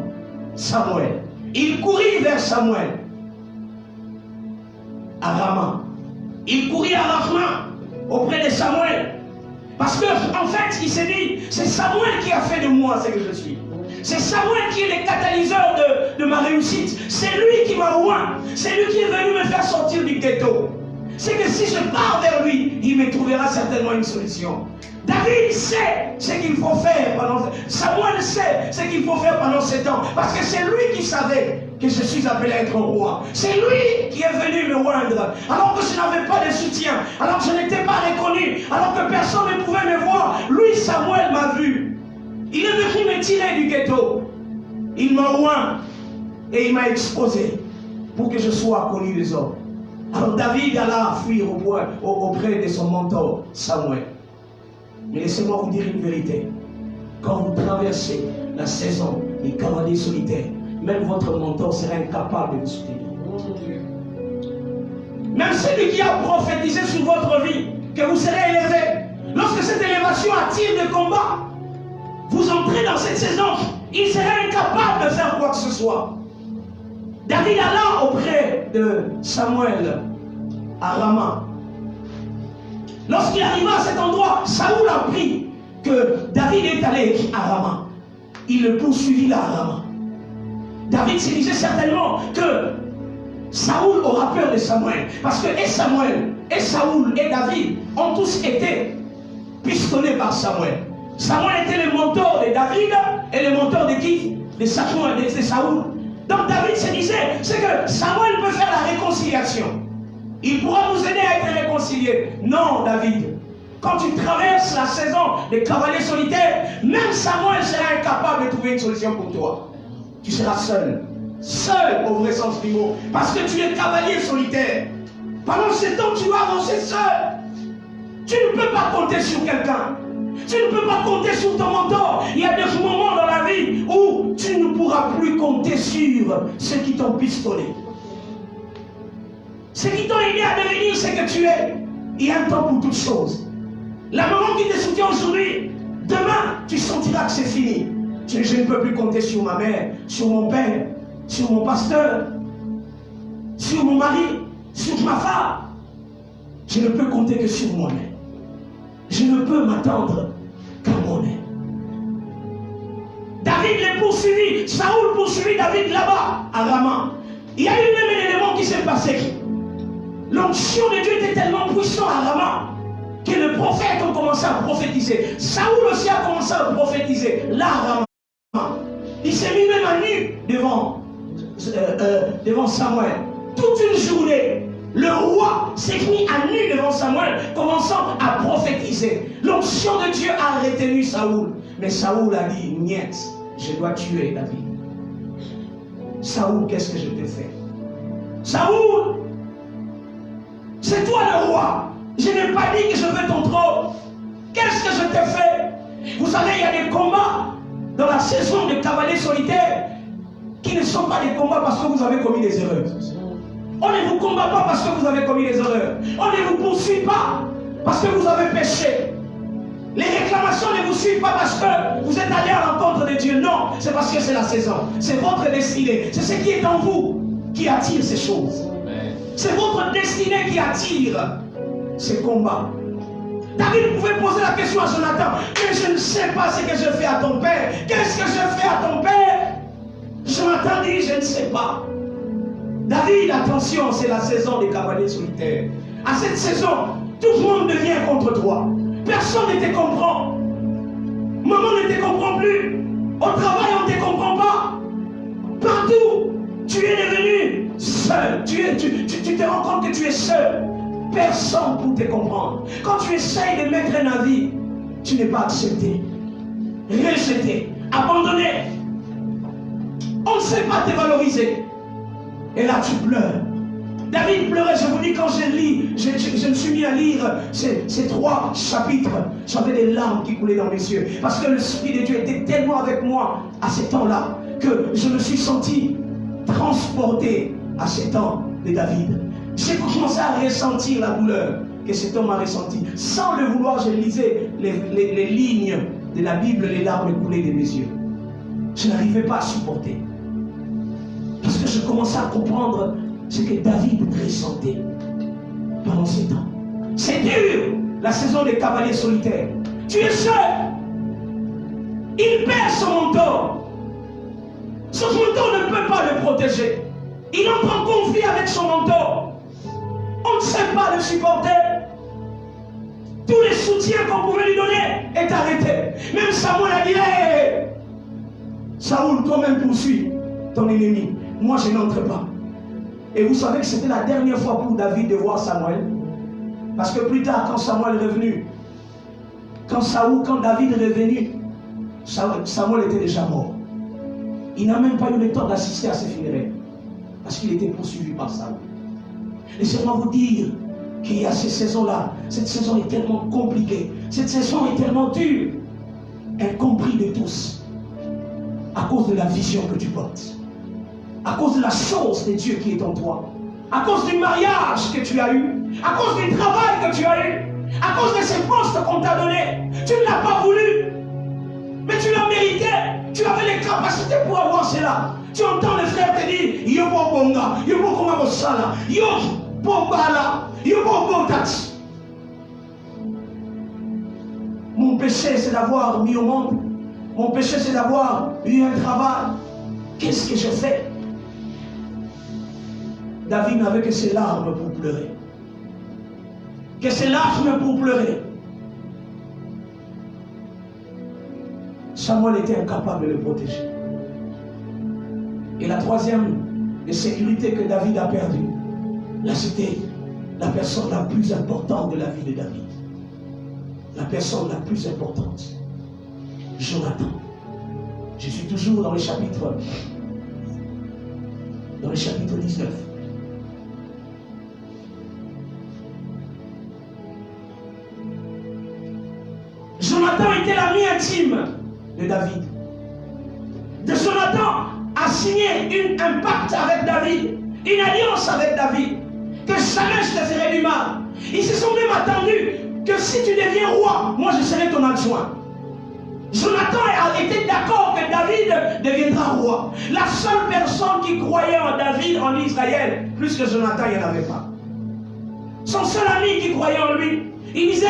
Samuel. Il courut vers Samuel à Rama. Il courut à Rama auprès de Samuel. Parce qu'en fait, il s'est dit, c'est Samuel qui a fait de moi ce que je suis. C'est Samuel qui est le catalyseur de ma réussite. C'est lui qui m'a oint. C'est lui qui est venu me faire sortir du ghetto. C'est que si je pars vers lui, il me trouvera certainement une solution. David sait ce qu'il faut faire pendant... Samuel sait ce qu'il faut faire pendant 7 ans. Parce que c'est lui qui savait que je suis appelé à être roi. C'est lui qui est venu me oindre. Alors que je n'avais pas de soutien. Alors que je n'étais pas reconnu. Alors que personne ne pouvait me voir. Lui, Samuel, m'a vu. Il est venu me tirer du ghetto. Il m'a oint. Et il m'a exposé. Pour que je sois connu des hommes. Alors David alla fuir auprès de son mentor, Samuel. Mais laissez-moi vous dire une vérité. Quand vous traversez la saison des cavaliers solitaires, même votre mentor sera incapable de vous soutenir. Même celui qui a prophétisé sur votre vie, que vous serez élevé, lorsque cette élévation attire des combats, vous entrez dans cette saison, il sera incapable de faire quoi que ce soit. David alla auprès de Samuel à Rama. Lorsqu'il arriva à cet endroit, Saoul apprit que David est allé à Rama. Il le poursuivit là à Rama. David se disait certainement que Saoul aura peur de Samuel. Parce que et Samuel, et Saoul, et David ont tous été pistonnés par Samuel. Samuel était le mentor de David et le mentor de qui? De Samuel, de Saoul. Donc David se disait, c'est que Samuel peut faire la réconciliation. Il pourra nous aider à être réconciliés. Non, David. Quand tu traverses la saison des cavaliers solitaires, même Samuel sera incapable de trouver une solution pour toi. Tu seras seul. Seul au vrai sens du mot. Parce que tu es cavalier solitaire. Pendant ce temps, tu vas avancer seul. Tu ne peux pas compter sur quelqu'un. Tu ne peux pas compter sur ton mentor. Il y a des moments dans la vie où tu ne pourras plus compter sur ceux qui t'ont pistonné. Ceux qui t'ont aidé à devenir ce que tu es. Il y a un temps pour toutes choses. La maman qui te soutient aujourd'hui, demain, tu sentiras que c'est fini. Je ne peux plus compter sur ma mère, sur mon père, sur mon pasteur, sur mon mari, sur ma femme. Je ne peux compter que sur moi-même. Je ne peux m'attendre qu'à moi-même. David les poursuivit. Saoul poursuivit David là-bas, à Rama. Il y a eu même un élément qui s'est passé. L'onction de Dieu était tellement puissante à Rama que les prophètes ont commencé à prophétiser. Saoul aussi a commencé à prophétiser. Là, à Rama. Il s'est mis même à nu devant Samuel. Toute une journée. Le roi s'est mis à nu devant Samuel, commençant à prophétiser. L'onction de Dieu a retenu Saoul. Mais Saoul a dit, niet, je dois tuer David. Saoul, qu'est-ce que je t'ai fait? Saoul, c'est toi le roi. Je n'ai pas dit que je veux ton trône. Qu'est-ce que je t'ai fait? Vous savez, il y a des combats dans la saison des cavaliers solitaires qui ne sont pas des combats parce que vous avez commis des erreurs. On ne vous combat pas parce que vous avez commis des erreurs. On ne vous poursuit pas parce que vous avez péché. Les réclamations ne vous suivent pas parce que vous êtes allé à l'encontre de Dieu. Non, c'est parce que c'est la saison. C'est votre destinée. C'est ce qui est en vous qui attire ces choses. C'est votre destinée qui attire ces combats. David pouvait poser la question à Jonathan, mais je ne sais pas ce que je fais à ton père. Qu'est-ce que je fais à ton père? Jonathan dit, je ne sais pas. David, attention, c'est la saison des cavaliers solitaires. À cette saison, tout le monde devient contre toi. Personne ne te comprend. Maman ne te comprend plus. Au travail, on ne te comprend pas. Partout, tu es devenu seul. Tu te rends compte que tu es seul. Personne pour te comprendre. Quand tu essayes de mettre un avis, tu n'es pas accepté, rejeté, abandonné. On ne sait pas te valoriser. Et là, tu pleures. David pleurait, je vous dis, quand je lis, je me suis mis à lire ces 3 chapitres. J'avais des larmes qui coulaient dans mes yeux. Parce que l'Esprit de Dieu était tellement avec moi à ces temps-là que je me suis senti transporté à ces temps de David. J'ai commencé à ressentir la douleur que cet homme a ressentie. Sans le vouloir, je lisais les lignes de la Bible, les larmes coulaient de mes yeux. Je n'arrivais pas à supporter. Parce que je commençais à comprendre ce que David ressentait pendant ces temps. C'est dur, la saison des cavaliers solitaires. Tu es seul. Il perd son mentor. Son mentor ne peut pas le protéger. Il entre en conflit avec son mentor. On ne sait pas le supporter. Tous les soutiens qu'on pouvait lui donner est arrêté. Même Samuel a dit, hey, Saoul, toi-même poursuis ton ennemi. Moi, je n'entre pas. Et vous savez que c'était la dernière fois pour David de voir Samuel. Parce que plus tard, quand Samuel est revenu, quand David est revenu, Samuel était déjà mort. Il n'a même pas eu le temps d'assister à ses funérailles. Parce qu'il était poursuivi par Saoul. Laissez-moi vous dire qu'il y a ces saisons-là. Cette saison est tellement compliquée. Cette saison est tellement dure. Incompris de tous. À cause de la vision que tu portes. À cause de la chose de Dieu qui est en toi. À cause du mariage que tu as eu. À cause du travail que tu as eu. À cause de ces postes qu'on t'a donnés. Tu ne l'as pas voulu. Mais tu l'as mérité. Tu avais les capacités pour avoir cela. Tu entends le frère te dire, yo bonga, yo bokoma bosala, yo bobala, yo bobotati. Mon péché, c'est d'avoir mis au monde. Mon péché, c'est d'avoir eu un travail. Qu'est-ce que je fais? David n'avait que ses larmes pour pleurer. Que ses larmes pour pleurer. Samuel était incapable de le protéger. Et la troisième des sécurités que David a perdue, là c'était la personne la plus importante de la vie de David. La personne la plus importante, Jonathan. Je suis toujours dans le chapitre 19. Jonathan était l'ami intime de David. De Jonathan a signé un pacte avec David, une alliance avec David, que jamais je te ferai du mal. Ils se sont même attendus que si tu deviens roi, moi je serai ton adjoint. Jonathan a été d'accord que David deviendra roi. La seule personne qui croyait en David, en Israël, plus que Jonathan, il n'y en avait pas. Son seul ami qui croyait en lui, il disait,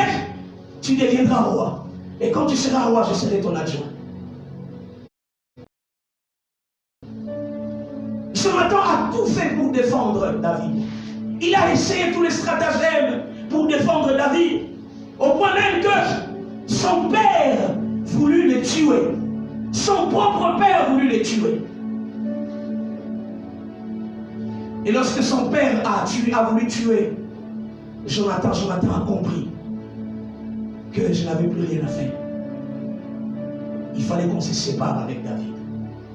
tu deviendras roi. Et quand tu seras roi, je serai ton adjoint. Jonathan a tout fait pour défendre David. Il a essayé tous les stratagèmes pour défendre David. Au point même que son père voulut le tuer. Son propre père voulut le tuer. Et lorsque son père a voulu tuer Jonathan a compris que je n'avais plus rien à faire. Il fallait qu'on se sépare avec David.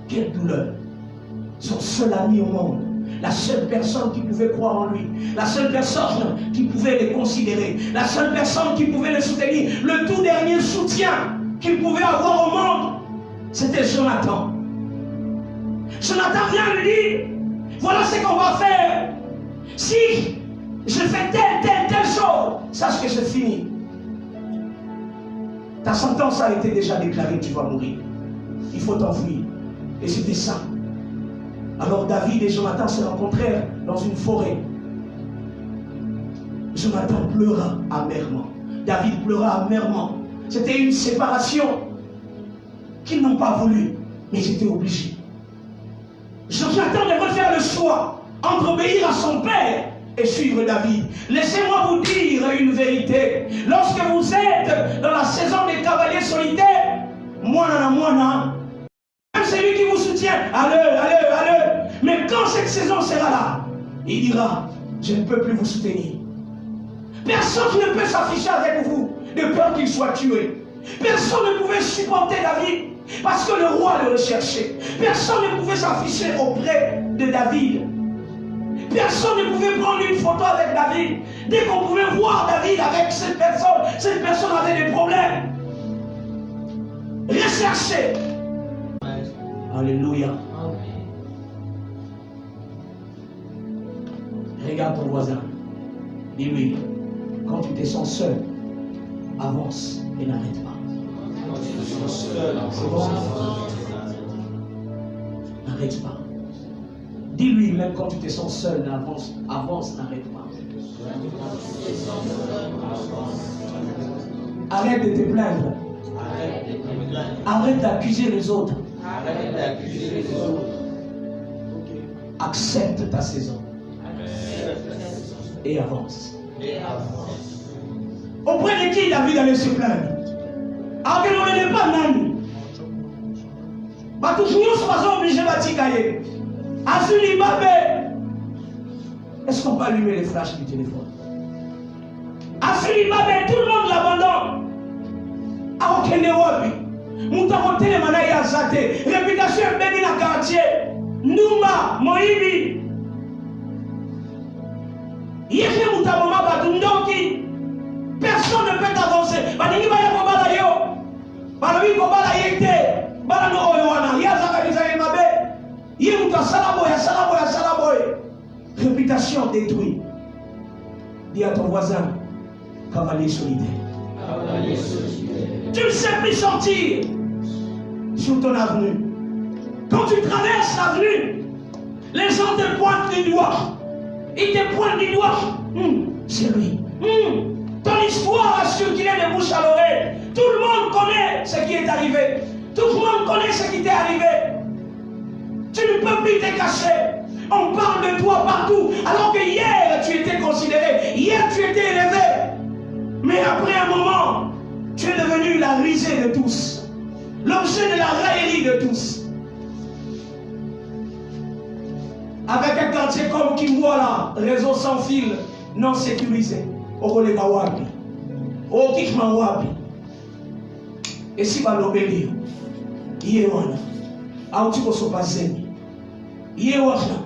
Quelle douleur. Son seul ami au monde, la seule personne qui pouvait croire en lui, la seule personne qui pouvait le considérer, la seule personne qui pouvait le soutenir, le tout dernier soutien qu'il pouvait avoir au monde, c'était Jonathan. Jonathan vient lui dire, voilà ce qu'on va faire. Si je fais telle chose, sache que c'est fini. Ta sentence a été déjà déclarée, tu vas mourir. Il faut t'enfuir. Et c'était ça. Alors David et Jonathan se rencontrèrent dans une forêt. Jonathan pleura amèrement. David pleura amèrement. C'était une séparation qu'ils n'ont pas voulu, mais ils étaient obligés. Jonathan devrait faire le choix entre obéir à son père et suivre David. Laissez-moi vous dire une vérité. Lorsque vous êtes dans la saison des cavaliers solitaires, moana, même celui qui vous soutient, allez. Mais quand cette saison sera là, il dira, je ne peux plus vous soutenir. Personne ne peut s'afficher avec vous de peur qu'il soit tué. Personne ne pouvait supporter David parce que le roi le recherchait. Personne ne pouvait s'afficher auprès de David. Personne ne pouvait prendre une photo avec David. Dès qu'on pouvait voir David avec cette personne avait des problèmes. Recherché. Alléluia. Regarde ton voisin. Dis-lui, quand tu te sens seul, avance et n'arrête pas. C'est bon? N'arrête pas. Dis-lui, même quand tu te sens seul, avance, n'arrête pas. Arrête de te plaindre. Arrête d'accuser les autres. Accepte ta saison. Et avance. Auprès de qui David allait se plaindre? Alors que l'on n'est pas nani. Toujours sont obligés de bâtir. Azuli Babé. Est-ce qu'on peut allumer les flashs du téléphone? Azuli Babé, tout le monde l'abandonne. Alors qu'il est wabi. Moutamote les manaïs à Zate. Réputation est bénie dans le quartier. Nouma, Moïbi. Yéché Moutamoma Badundoki. Personne ne peut avancer. Badini Baya Kobala Yo. Balabi Kobala Yete. Balano Oyoana. Yazaka Misaïl Mabé. Yémouta Salaboy. Réputation détruite. Dis à ton voisin, cavalier solitaire. Tu ne sais plus sortir sur ton avenue. Quand tu traverses l'avenue, les gens te pointent du doigt. Ils te pointent du doigt. C'est lui. Ton histoire a circulé de bouche à l'oreille. Tout le monde connaît ce qui est arrivé. Tout le monde connaît ce qui t'est arrivé. Tu ne peux plus te cacher. On parle de toi partout. Alors que hier, tu étais considéré. Hier, tu étais élevé. Mais après un moment, tu es devenu la risée de tous. L'objet de la raillerie de tous. Avec un quartier comme Kimbola, réseau sans fil, non sécurisé. Okolega wapi. Okikma wapi. Et si balobeli, yewana. Autiko sopazeni. Yewana.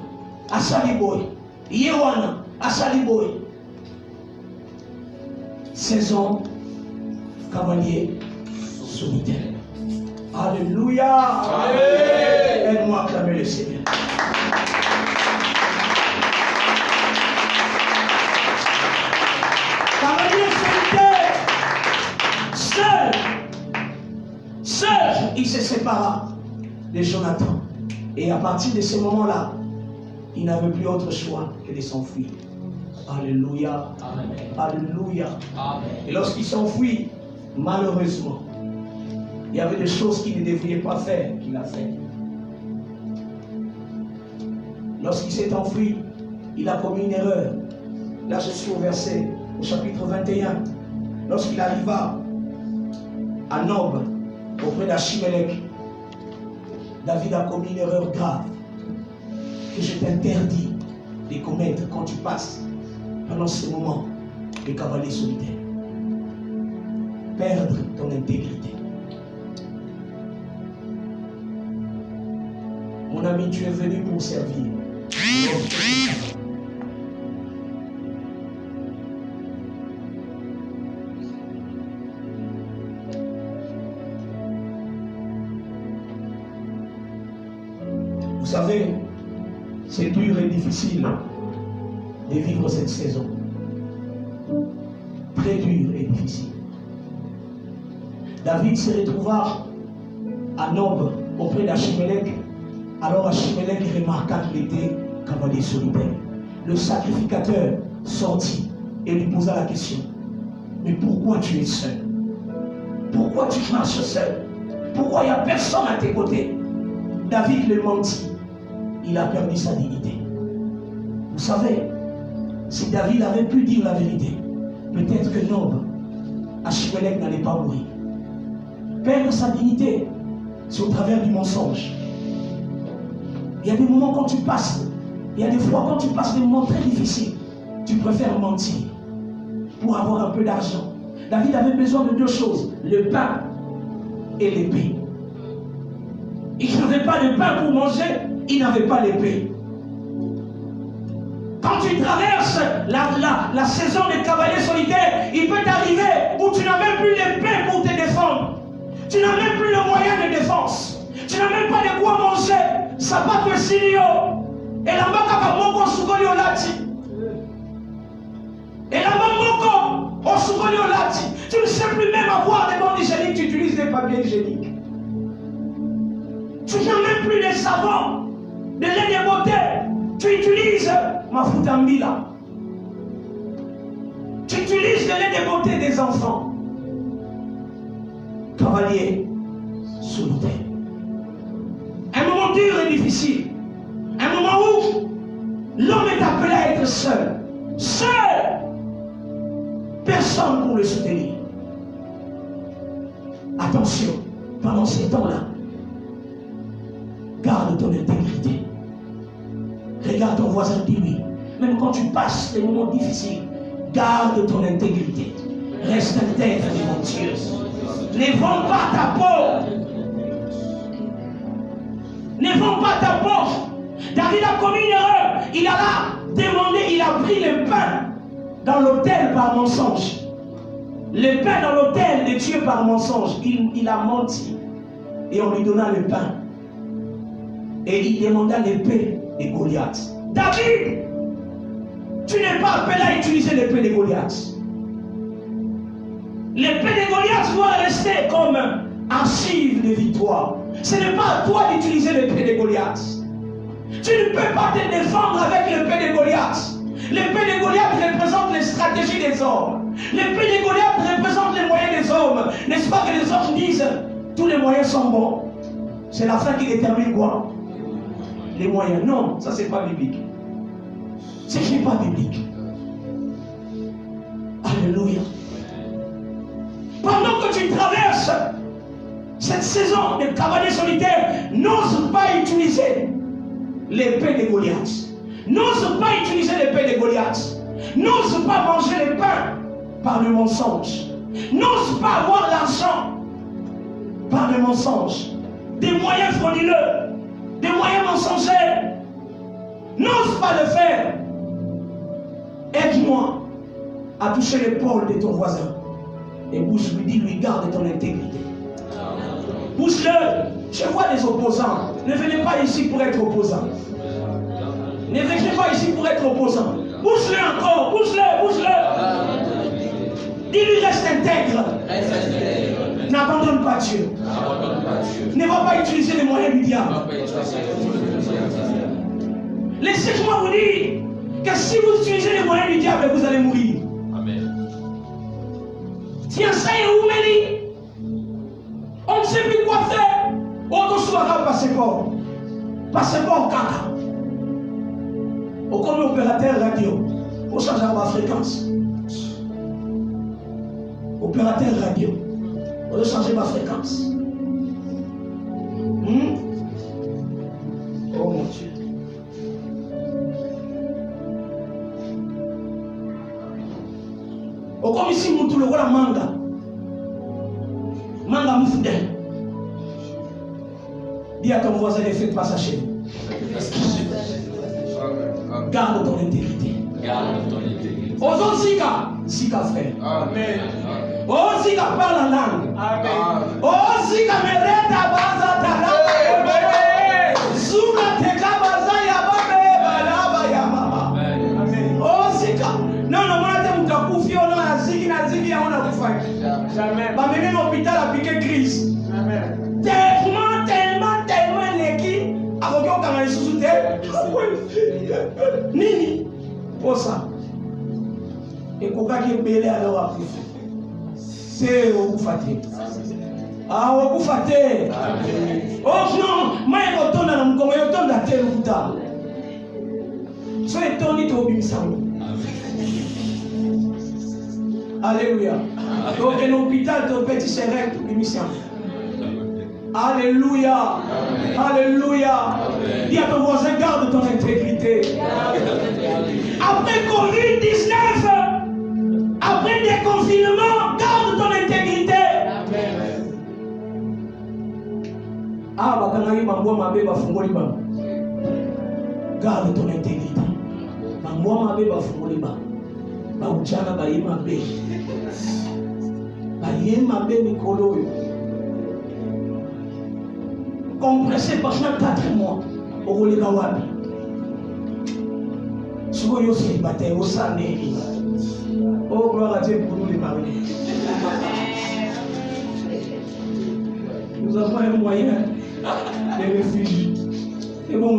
Asali boy. Yewana. Asali boy. Saison cavalier solitaire. Alléluia. Aide-moi à acclamer le Seigneur. Cavalier solitaire. Seul, il se sépara de Jonathan. Et à partir de ce moment-là, il n'avait plus autre choix que de s'enfuir. Alléluia. Amen. Alléluia. Amen. Et lorsqu'il s'enfuit, malheureusement, il y avait des choses qu'il ne devrait pas faire, qu'il a fait. Lorsqu'il s'est enfui, il a commis une erreur. Là, je suis au chapitre 21. Lorsqu'il arriva à Nob, auprès d'Achimélec, David a commis une erreur grave que je t'interdis de commettre quand tu passes pendant ce moment de cavalier solitaire. Perdre ton intégrité. Mon ami, tu es venu pour servir. Vous savez, c'est dur et difficile de vivre cette saison. Très dur et difficile. David se retrouva à Nob auprès d'Achimélec. Alors Achimélec remarqua qu'il était cavalier solitaire. Le sacrificateur sortit et lui posa la question. Mais pourquoi tu es seul? Pourquoi tu marches seul? Pourquoi il n'y a personne à tes côtés? David le mentit. Il a perdu sa dignité. Vous savez, si David avait pu dire la vérité, peut-être que Nob, Achimélec n'allait pas mourir. Perdre sa dignité, c'est au travers du mensonge. Il y a des moments quand tu passes, il y a des fois quand tu passes des moments très difficiles, tu préfères mentir pour avoir un peu d'argent. David avait besoin de deux choses, le pain et l'épée. Il n'avait pas de pain pour manger, il n'avait pas l'épée. Quand tu traverses la saison des cavaliers solitaires, il peut t'arriver où tu n'as même plus l'épée pour te défendre. Tu n'as même plus le moyen de défense. Tu n'as même pas de quoi manger. Ça va te signer. Et la maka moko sukoli olati. Et la moko osukoli olati. Tu ne sais plus même avoir des bandes hygiéniques, tu utilises des papiers hygiéniques. Tu n'as même plus de savon, de lait de beauté. Tu utilises mafuta mbila. Tu utilises le lait de beauté des enfants. Cavalier solitaire. Un moment dur et difficile. Un moment où l'homme est appelé à être seul. Seul. Personne pour le soutenir. Attention, pendant ces temps-là, garde ton intégrité. Regarde ton voisin, dis-lui. Même quand tu passes des moments difficiles, garde ton intégrité. Reste intègre devant Dieu. Ne vends pas ta peau. Ne vends pas ta peau. David a commis une erreur. Il a là demandé, il a pris le pain dans l'autel par mensonge. Le pain dans l'autel de Dieu par mensonge. Il a menti. Et on lui donna le pain. Et il demanda l'épée de Goliath. David, tu n'es pas appelé à utiliser l'épée de Goliath. L'épée de Goliath doit rester comme archive de victoire. Ce n'est pas à toi d'utiliser l'épée de Goliath. Tu ne peux pas te défendre avec l'épée de Goliath. L'épée de Goliath représente les stratégies des hommes. L'épée de Goliath représente les moyens des hommes. N'est-ce pas que les hommes disent tous les moyens sont bons? C'est la fin qui détermine quoi? Les moyens. Non, ça c'est pas biblique. Ce n'est pas biblique. Alléluia. Pendant que tu traverses cette saison de cavaliers solitaires, n'ose pas utiliser l'épée de Goliath. N'ose pas utiliser l'épée de Goliath. N'ose pas manger le pain par le mensonge. N'ose pas avoir l'argent par le mensonge. Des moyens frauduleux, des moyens mensongers. N'ose pas le faire. Aide-moi à toucher l'épaule de ton voisin. Et bouge-lui, dis-lui, garde ton intégrité. Bouge-le. Je vois des opposants. Ne venez pas ici pour être opposant. Ne venez pas ici pour être opposant. Bouge-le encore. Bouge-le, bouge-le. Dis-lui, reste intègre. N'abandonne pas Dieu. Ne va pas utiliser les moyens du diable. Laissez-moi vous dire que si vous utilisez les moyens du diable, vous allez mourir. Tiens, ça est où, Mélie? On ne sait plus quoi faire. On doit se faire passeport. Passeport caca. Au comme opérateur radio, on change ma fréquence. Opérateur radio, on doit changer ma fréquence. Oh mon Dieu. Au comme ici, nous tout le voilà manga. Manga moufdel. Dis à ton voisin, ne faites pas ça chez nous. Garde ton intégrité. Garde ton intégrité. Ozon Zika. Zika frère. Amen. Oh Zika parle la langue. Amen. Oh Zika mereta baza talaba. Zuna teka baza ya babe balaba ya mama. Amen. Oh Zika. Non, non, moi je suis mutakufi on a ziki na ziki ya on a kufaki. Jamais. Ba mimi l'hôpital a piqué crise. Amen. Tellement neki. Akoki okanga lisusu te. Nini? Pour ça. Et kokaki ebele alors akufi. c'est okufate. Ah, okufate. Oh non, moi je retourne dans mon je retourne dans tel ou tel. Soyez toni to bimisamo. Alléluia. Donc un hôpital de petit serré to bimisamo. Alléluia. Alléluia. Dis à ton voisin, garde ton intégrité. Après Covid-19, après des confinements, garde ton intégrité. Ah, bakangaki mambo mabe bafungoli ba. Garde ton intégrité. Mambo mabe bafungoli ba. Ba uchana ba yema be. Ba yema be mikolo yo. Compressé pendant 4 mois au Rolika Wabi. Souvent, il y a aussi des batailles au Sané. Oh, gloire à Dieu pour nous les mariés. Nous avons un moyen de réfugier. Et bon,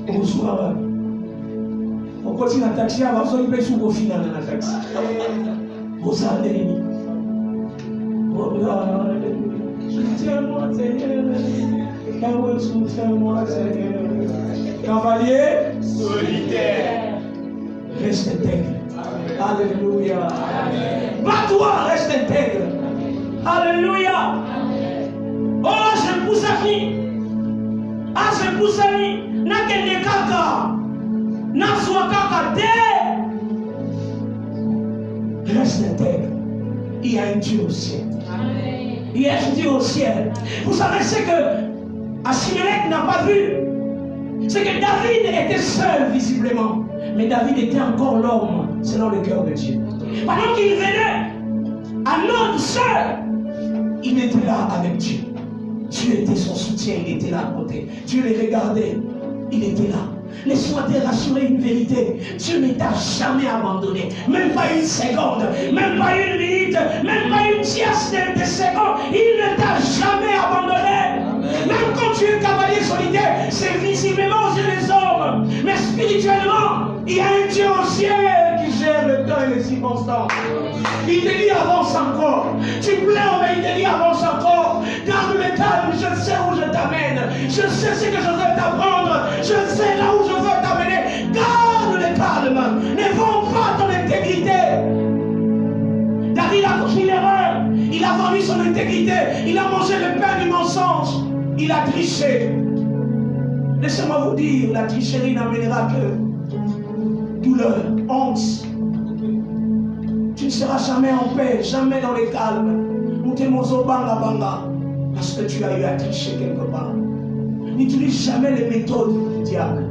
on reçoit. On continue à taxi, on va faire une personne au final dans la taxi. Au Sané. Oh, gloire à Dieu. Soutiens-moi, Seigneur. Soutiens-moi, Seigneur. Cavalier solitaire. Reste intègre. Alléluia. Bats-toi, reste intègre. Alléluia. Oh, je pousse à qui? Ah, je pousse à qui? N'a qu'un des caca. N'a soit caca. Reste intègre. Il y a un Dieu au ciel. Il y a un Dieu au ciel. Vous savez ce que Achimelech n'a pas vu? C'est que David était seul visiblement. Mais David était encore l'homme selon le cœur de Dieu. Pendant qu'il venait à l'autre seul, il était là avec Dieu. Dieu était son soutien, il était là à côté. Dieu les regardait, il était là. Laisse-moi te rassurer une vérité. Dieu ne t'a jamais abandonné. Même pas une seconde, même pas une minute, même pas une tierce de seconde. Il ne t'a jamais abandonné. Amen. Même quand tu es cavalier solitaire, c'est visiblement aux yeux des hommes. Mais spirituellement, il y a un Dieu au ciel qui gère le temps et les circonstances. Il te dit avance encore. Tu pleures, mais il te dit avance encore. Garde le calme, je sais où je t'amène. Je sais ce que je veux t'apprendre. Je sais là où je veux t'amener. Garde le calme. Ne vends pas ton intégrité. David a commis l'erreur. Il a vendu son intégrité. Il a mangé le pain du mensonge. Il a triché. Laissez-moi vous dire, la tricherie n'amènera que douleur, honte. Tu ne seras jamais en paix, jamais dans le calme. Parce que tu as eu à tricher quelque part. N'utilise jamais les méthodes du diable.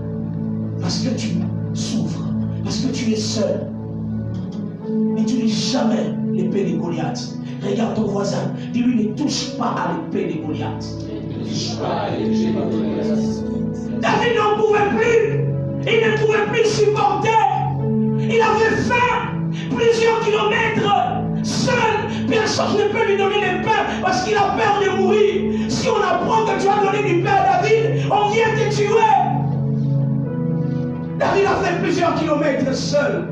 Parce que tu souffres. Parce que tu es seul. N'utilise jamais l'épée de Goliath. Regarde ton voisin. Dis-lui, ne touche pas à l'épée de Goliath. Ne touche pas à l'épée de Goliath. David n'en pouvait plus. Il ne pouvait plus supporter. Il avait faim. Plusieurs kilomètres. Seul, personne ne peut lui donner le pain parce qu'il a peur de mourir. Si on apprend que tu as donné du pain à David, on vient te tuer. David a fait plusieurs kilomètres seul,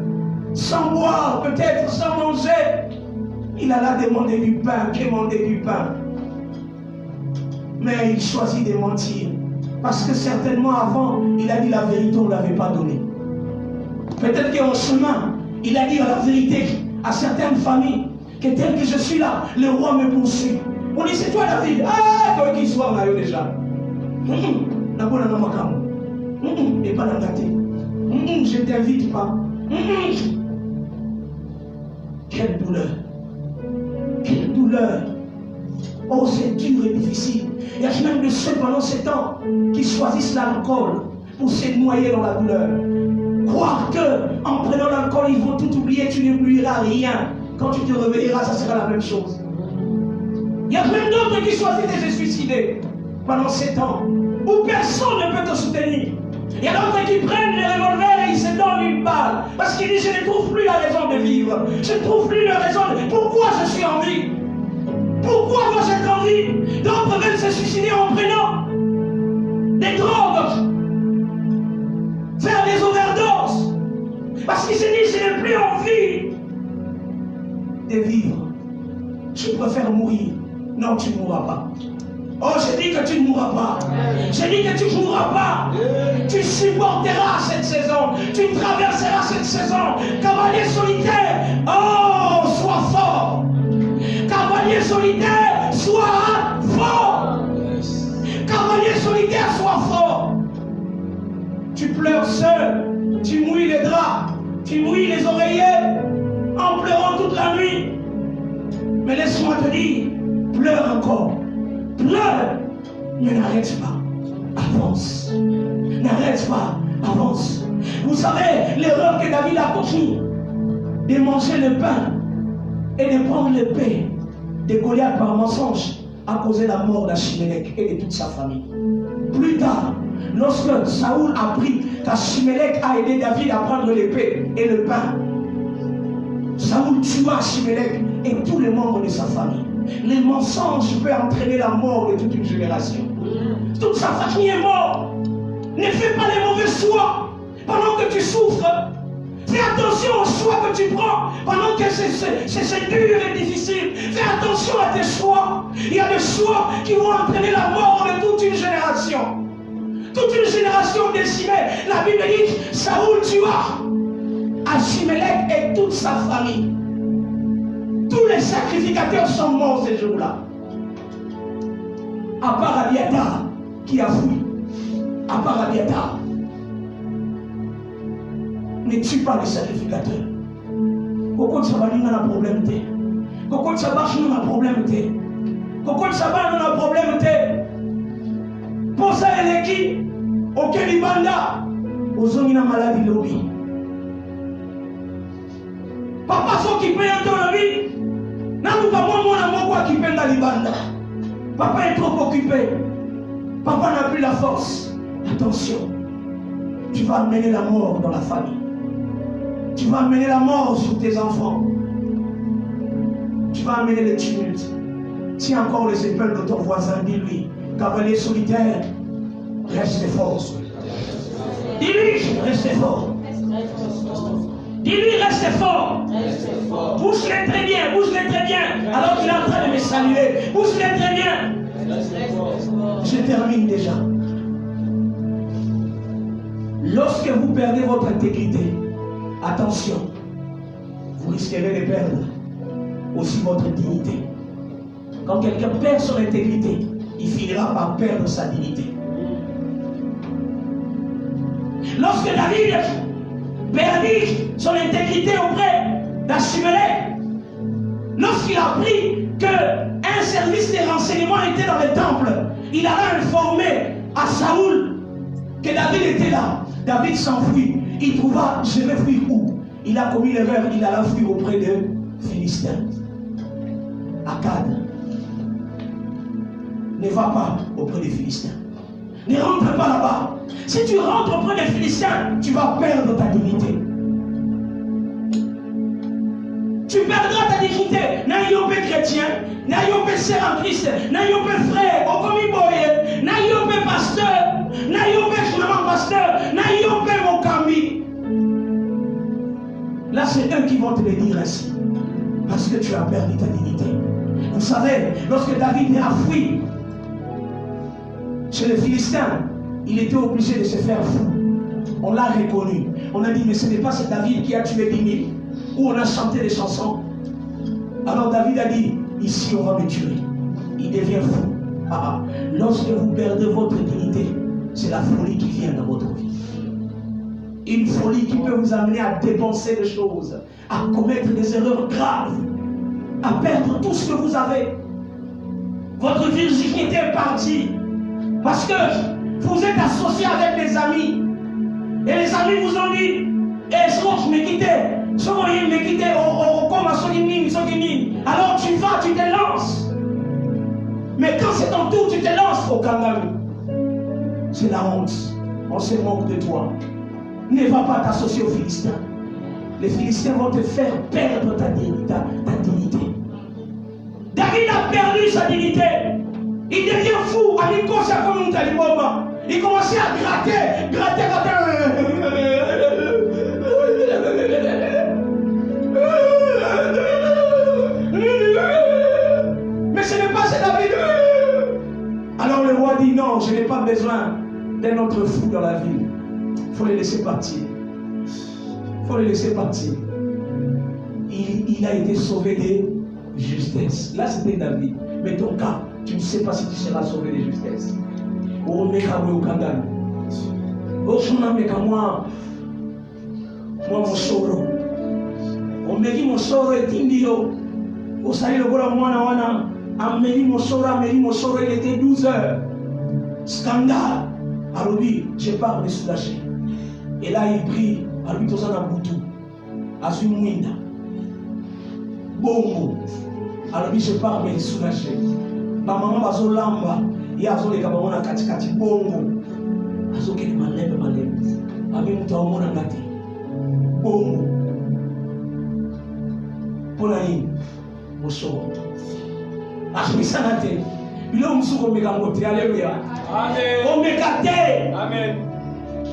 sans boire, peut-être sans manger. Il alla demander du pain, quémander du pain. Mais il choisit de mentir. Parce que certainement avant, il a dit la vérité, on ne l'avait pas donnée. Peut-être qu'en chemin, il a dit la vérité à certaines familles que tel que je suis là, le roi me poursuit. On dit c'est toi David. Ah, toi qui sois là déjà. Et pas la gâter. Je ne t'invite pas. Quelle douleur. Quelle douleur. Oh, c'est dur et difficile. Il y a même de ceux pendant ces temps qui choisissent l'alcool pour se noyer dans la douleur. Croire que en prenant l'alcool, ils vont tout oublier, tu n'oublieras rien. Quand tu te réveilleras, ça sera la même chose. Il y a même d'autres qui choisissent de se suicider pendant ces temps où personne ne peut te soutenir. Il y a d'autres qui prennent les revolvers et ils se donnent une balle parce qu'ils disent je ne trouve plus la raison de vivre. Je ne trouve plus la raison de... Pourquoi je suis en vie? Pourquoi moi j'ai en vie? D'autres veulent se suicider en prenant des drogues, faire des overdoses parce qu'ils se disent je n'ai plus envie de vivre. je préfère mourir. Non, tu ne mourras pas. Oh, j'ai dit que tu ne mourras pas. J'ai dit que tu ne mourras pas. Tu supporteras cette saison. Tu traverseras cette saison. Cavalier solitaire, oh, sois fort. Cavalier solitaire, sois fort. Cavalier solitaire, sois fort. Tu pleures seul. Tu mouilles les draps. Tu mouilles les oreillers en pleurant toute la nuit. Mais laisse-moi te dire, pleure encore. Pleure, mais n'arrête pas. Avance. N'arrête pas. Avance. Vous savez, l'erreur que David a commise, de manger le pain et de prendre l'épée de Goliath par mensonge, a causé la mort d'Achimélec et de toute sa famille. Plus tard, lorsque Saoul a appris qu'Achimélec a aidé David à prendre l'épée et le pain, Saoul tua Achimélec et tous les membres de sa famille. Les mensonges peuvent entraîner la mort de toute une génération. Toute sa famille est morte. Ne fais pas les mauvais choix pendant que tu souffres. Fais attention aux choix que tu prends pendant que c'est dur et difficile. Fais attention à tes choix. Il y a des choix qui vont entraîner la mort de toute une génération. Toute une génération décimée. La Bible dit, Saoul tua Achimélec et toute sa famille. Tous les sacrificateurs sont morts ces jours-là. À part Abiathar qui a fui. À part Abiathar. Ne tue pas les sacrificateurs. Pourquoi ça va nous un problème? Pourquoi ça va nous un problème? Pourquoi ça va nous un problème? Pour ça, elle est qui? Auquel il banda. Aux hommes, il a maladie lobby. Papa s'occupe un temps la vie. Nous pas moi qui peine la libanda. Papa est trop occupé. Papa n'a plus la force. Attention. Tu vas amener la mort dans la famille. Tu vas amener la mort sur tes enfants. Tu vas amener le tumulte. Tiens encore les épaules de ton voisin. Dis-lui, cavalier solitaire, reste fort. Dis-lui, reste fort. Dis-lui, reste fort. Bouge-les très bien, bouge-les très bien. Alors qu'il est en train de me saluer. Bouge-les très bien. Je termine déjà. Lorsque vous perdez votre intégrité, attention, vous risquerez de perdre aussi votre dignité. Quand quelqu'un perd son intégrité, il finira par perdre sa dignité. Lorsque David perdit son intégrité auprès d'Achimélec, lorsqu'il a appris qu'un service de renseignement était dans le temple, il alla informer à Saoul que David était là. David s'enfuit. Il trouva, je vais fuir où? Il a commis l'erreur, il alla fuir auprès de Philistins. Akkad. Ne va pas auprès des Philistins. Ne rentre pas là-bas. Si tu rentres auprès des Philistins, tu vas perdre ta dignité. Tu perdras ta dignité. N'ayons pas chrétien, n'ayons pas sœur en Christ, n'ayons pas frère, au commis boye, n'ayons pas pasteur, n'ayons pas maman pasteur, n'ayons pas mon cami. Là, c'est eux qui vont te le dire ainsi. Parce que tu as perdu ta dignité. Vous savez, lorsque David a fui chez les Philistins, il était obligé de se faire fou. On l'a reconnu. On a dit, mais ce n'est pas ce David qui a tué 10 000. Où on a chanté des chansons. Alors David a dit, ici on va me tuer. Il devient fou. Ah, lorsque vous perdez votre dignité, c'est la folie qui vient dans votre vie. Une folie qui peut vous amener à dépenser des choses, à commettre des erreurs graves, à perdre tout ce que vous avez. Votre virginité est partie. Parce que vous êtes associé avec des amis. Et les amis vous ont dit, est-ce qu'on me quitter? Alors tu vas, tu te lances. Mais quand c'est ton tour, tu te lances au kangaroo. C'est la honte. On se moque de toi. Ne va pas t'associer aux Philistins. Les Philistins vont te faire perdre ta dignité. David a perdu sa dignité. Il devient fou. Il commençait à gratter. partir. Il faut le laisser partir. Il a été sauvé de justesse. Là, c'était David. Mais ton cas, tu ne sais pas si tu seras sauvé de justesse. Oh, mais au Kandal. Oh, moi, mon soro. Oh, mais mon soro est indio. Au salut, le voilà, moi, Amélie Mossora, il était 12 heures. Scandale. Alors lui, je pars me soulager. Et là, il prie. Alors lui, tout ça dans Boutou. Azumouinda. Bongo. Alors lui, je pars me soulager. Ma maman va zo lamba. Il y a zo les kabamona katikati. Bongo. Azo kele malebe. Ami mutaomona ngati. Bongo. Polaï. Mossora. Amen. Amen.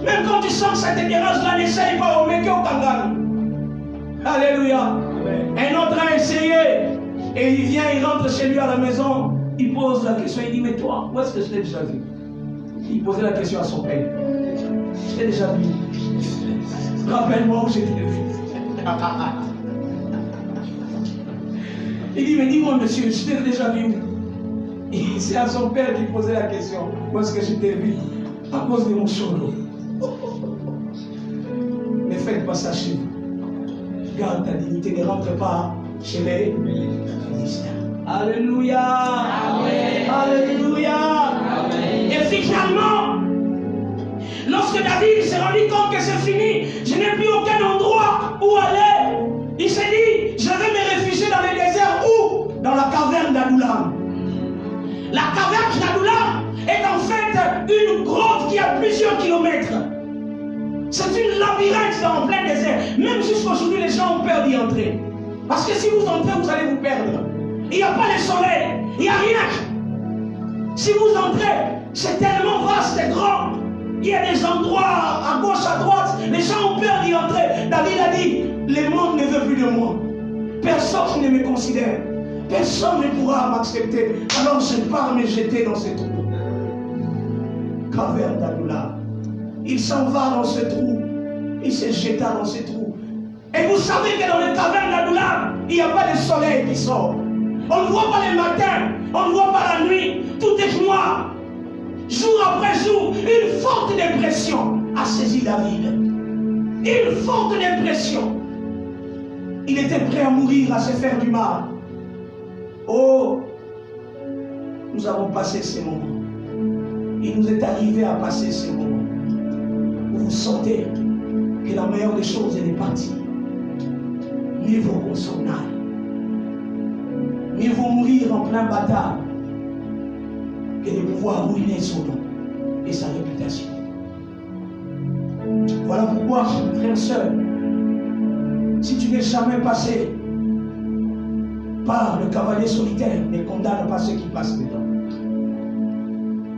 Même quand tu sens que ça te dérange, là, n'essaye pas. Alléluia. Amen. Un autre a essayé. Et il vient, il rentre chez lui à la maison. Il pose la question. Il dit, mais toi, où est-ce que je t'ai déjà vu? Il posait la question à son père. Je t'ai déjà vu. Rappelle-moi où je t'ai vu. Il dit, mais dis-moi, monsieur, je t'ai déjà vu. C'est à son père qui posait la question. Où est-ce que je t'ai vu? À cause de mon cholo. Ne faites pas ça chez vous. Garde ta dignité, ne rentre pas chez les ministères. Alléluia. Amen. Alléluia. Amen. Et finalement, lorsque David s'est rendu compte que c'est fini, je n'ai plus aucun endroit où aller. Il s'est dit, je vais me réfugier dans le désert où? Dans la caverne d'Adoulam. La caverne d'Adoulam est en fait une grotte qui a plusieurs kilomètres. C'est une labyrinthe en plein désert. Même jusqu'aujourd'hui, les gens ont peur d'y entrer. Parce que si vous entrez, vous allez vous perdre. Il n'y a pas de soleil, il n'y a rien. Si vous entrez, c'est tellement vaste et grand. Il y a des endroits à gauche, à droite. Les gens ont peur d'y entrer. David a dit, le monde ne veut plus de moi. Personne ne me considère. Personne ne pourra m'accepter. Alors je pars me jeter dans ce trou. Caverne d'Adoulam. Il s'en va dans ce trou. Il se jeta dans ce trou. Et vous savez que dans les cavernes d'Adoulam, il n'y a pas de soleil qui sort. On ne voit pas le matin. On ne voit pas la nuit. Tout est noir. Jour après jour, une forte dépression a saisi David. Une forte dépression. Il était prêt à mourir, à se faire du mal. Oh, nous avons passé ces moments. Il nous est arrivé à passer ces moments où vous sentez que la meilleure des choses est partie. Mieux vaut qu'on s'en aille. Mieux vaut mourir en plein bataille que de pouvoir ruiner son nom et sa réputation. Voilà pourquoi, frères et sœurs, si tu n'es jamais passé par le cavalier solitaire, ne condamne pas ceux qui passent dedans.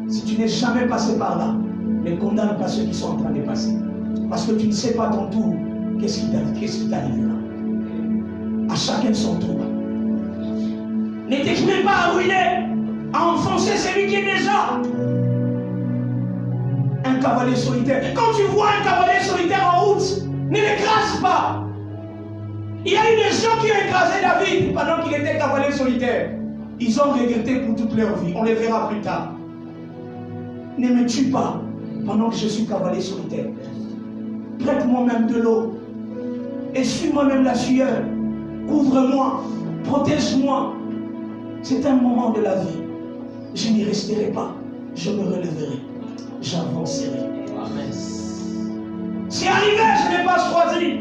Si tu n'es jamais passé par là, ne condamne pas ceux qui sont en train de passer. Parce que tu ne sais pas ton tour, qu'est-ce qui t'arrivera. À chacun son tour. Ne t'écris même pas à ruiner, à enfoncer celui qui est déjà un cavalier solitaire. Quand tu vois un cavalier solitaire en route, ne l'écrase pas. Il y a eu des gens qui ont écrasé David pendant qu'il était cavalier solitaire. Ils ont regretté pour toute leur vie. On les verra plus tard. Ne me tue pas pendant que je suis cavalier solitaire. Prête-moi même de l'eau. Essuie-moi même la sueur. Couvre-moi. Protège-moi. C'est un moment de la vie. Je n'y resterai pas. Je me relèverai. J'avancerai. Amen. C'est arrivé, je n'ai pas choisi.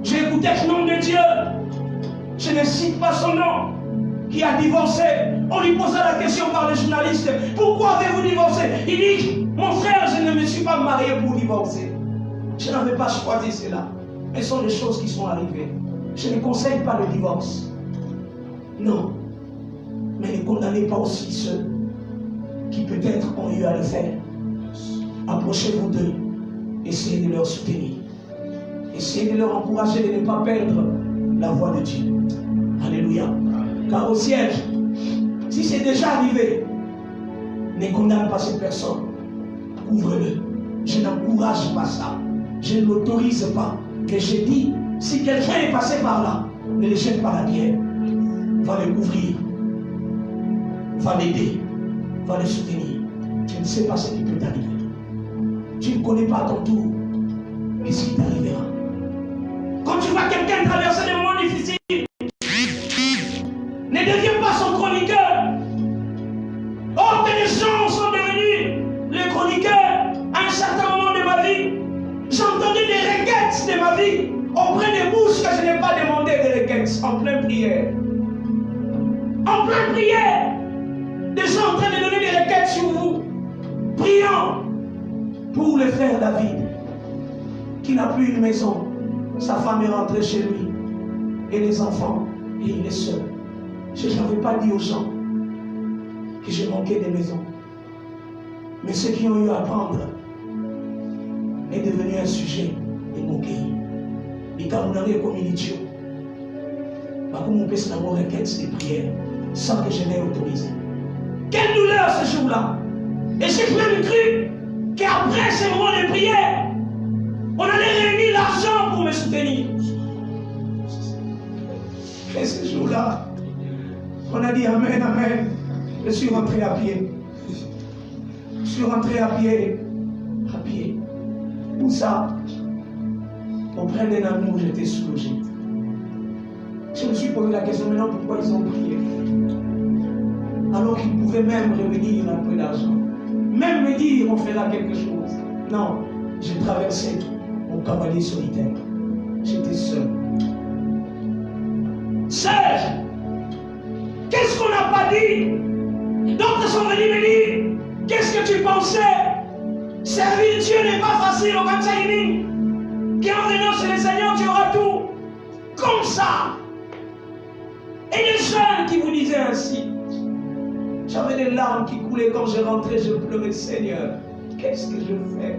J'ai écouté le nom de Dieu. Je ne cite pas son nom. Qui a divorcé. On lui posa la question par les journalistes. Pourquoi avez-vous divorcé? Il dit, mon frère, je ne me suis pas marié pour divorcer. Je n'avais pas choisi cela. Ce sont des choses qui sont arrivées. Je ne conseille pas le divorce. Non. Mais ne condamnez pas aussi ceux qui peut-être ont eu à le faire. Approchez-vous d'eux. Essayez de leur soutenir. Essayez de leur encourager de ne pas perdre la voie de Dieu. Alléluia. Car au ciel, si c'est déjà arrivé, ne condamne pas cette personne. Couvre-le. Je n'encourage pas ça. Je ne l'autorise pas. Mais j'ai dit, si quelqu'un est passé par là, ne le jette pas la pierre. Va le couvrir. Va l'aider. Va le soutenir. Tu ne sais pas ce qui peut t'arriver. Tu ne connais pas ton tour. Qu'est-ce qui t'arrivera? Quand tu vois quelqu'un traverser des moments difficiles, ne deviens pas son chroniqueur. Oh, que les gens sont devenus les chroniqueurs à un certain moment de ma vie. J'entendais des requêtes de ma vie auprès des bouches que je n'ai pas demandé des requêtes en pleine prière. En pleine prière, des gens en train de donner des requêtes sur vous, priant pour le frère David, qui n'a plus une maison. Sa femme est rentrée chez lui, et les enfants, et il est seul. Je n'avais pas dit aux gens que je manquais de maison. Mais ceux qui ont eu à prendre est devenu un sujet de moquerie. Et quand vous n'avez comme une idiot, comme on peut se avoir requête des prières sans que je l'ai autorisé. Quelle douleur ce jour-là! Et j'ai même cru qu'après ces moments de prière, on allait réunir l'argent pour me soutenir. Et ce jour-là, on a dit Amen, Amen. Je suis rentré à pied. Je suis rentré à pied. À pied. Où ça? Auprès d'un ami où j'étais soulagé. Je me suis posé la question maintenant pourquoi ils ont prié. Alors qu'ils pouvaient même revenir un peu d'argent. Même me dire on fera quelque chose. Non, j'ai traversé mon cavalier solitaire. J'étais seul. Seul. Qu'est-ce qu'on n'a pas dit? D'autres sont venus me dire, qu'est-ce que tu pensais? Servir Dieu n'est pas facile au Katsaïni. Qu'en venant chez le Seigneur, tu auras tout. Comme ça. Et les jeunes qui vous disaient ainsi. J'avais des larmes qui coulaient quand je rentrais, je pleurais, Seigneur. Qu'est-ce que je fais?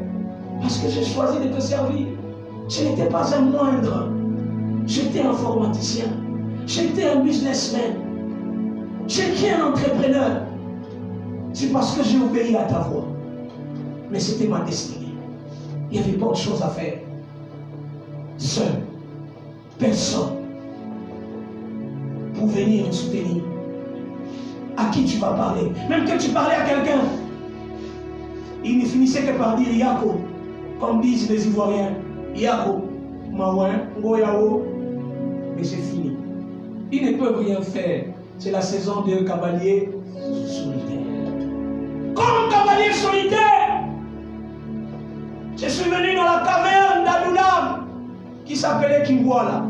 Parce que j'ai choisi de te servir. Je n'étais pas un moindre. J'étais informaticien. J'étais un businessman. J'étais un entrepreneur. C'est parce que j'ai obéi à ta voix. Mais c'était ma destinée. Il n'y avait pas autre chose à faire. Seul. Personne. Pour venir me soutenir. À qui tu vas parler? Même que tu parlais à quelqu'un, il ne finissait que par dire Yako, comme disent les Ivoiriens. Yako, Maouin, Ngoyao. Mais c'est fini. Ils ne peuvent rien faire. C'est la saison de cavalier solitaire. Comme cavalier solitaire, je suis venu dans la caverne d'Adoulam qui s'appelait Kimboala.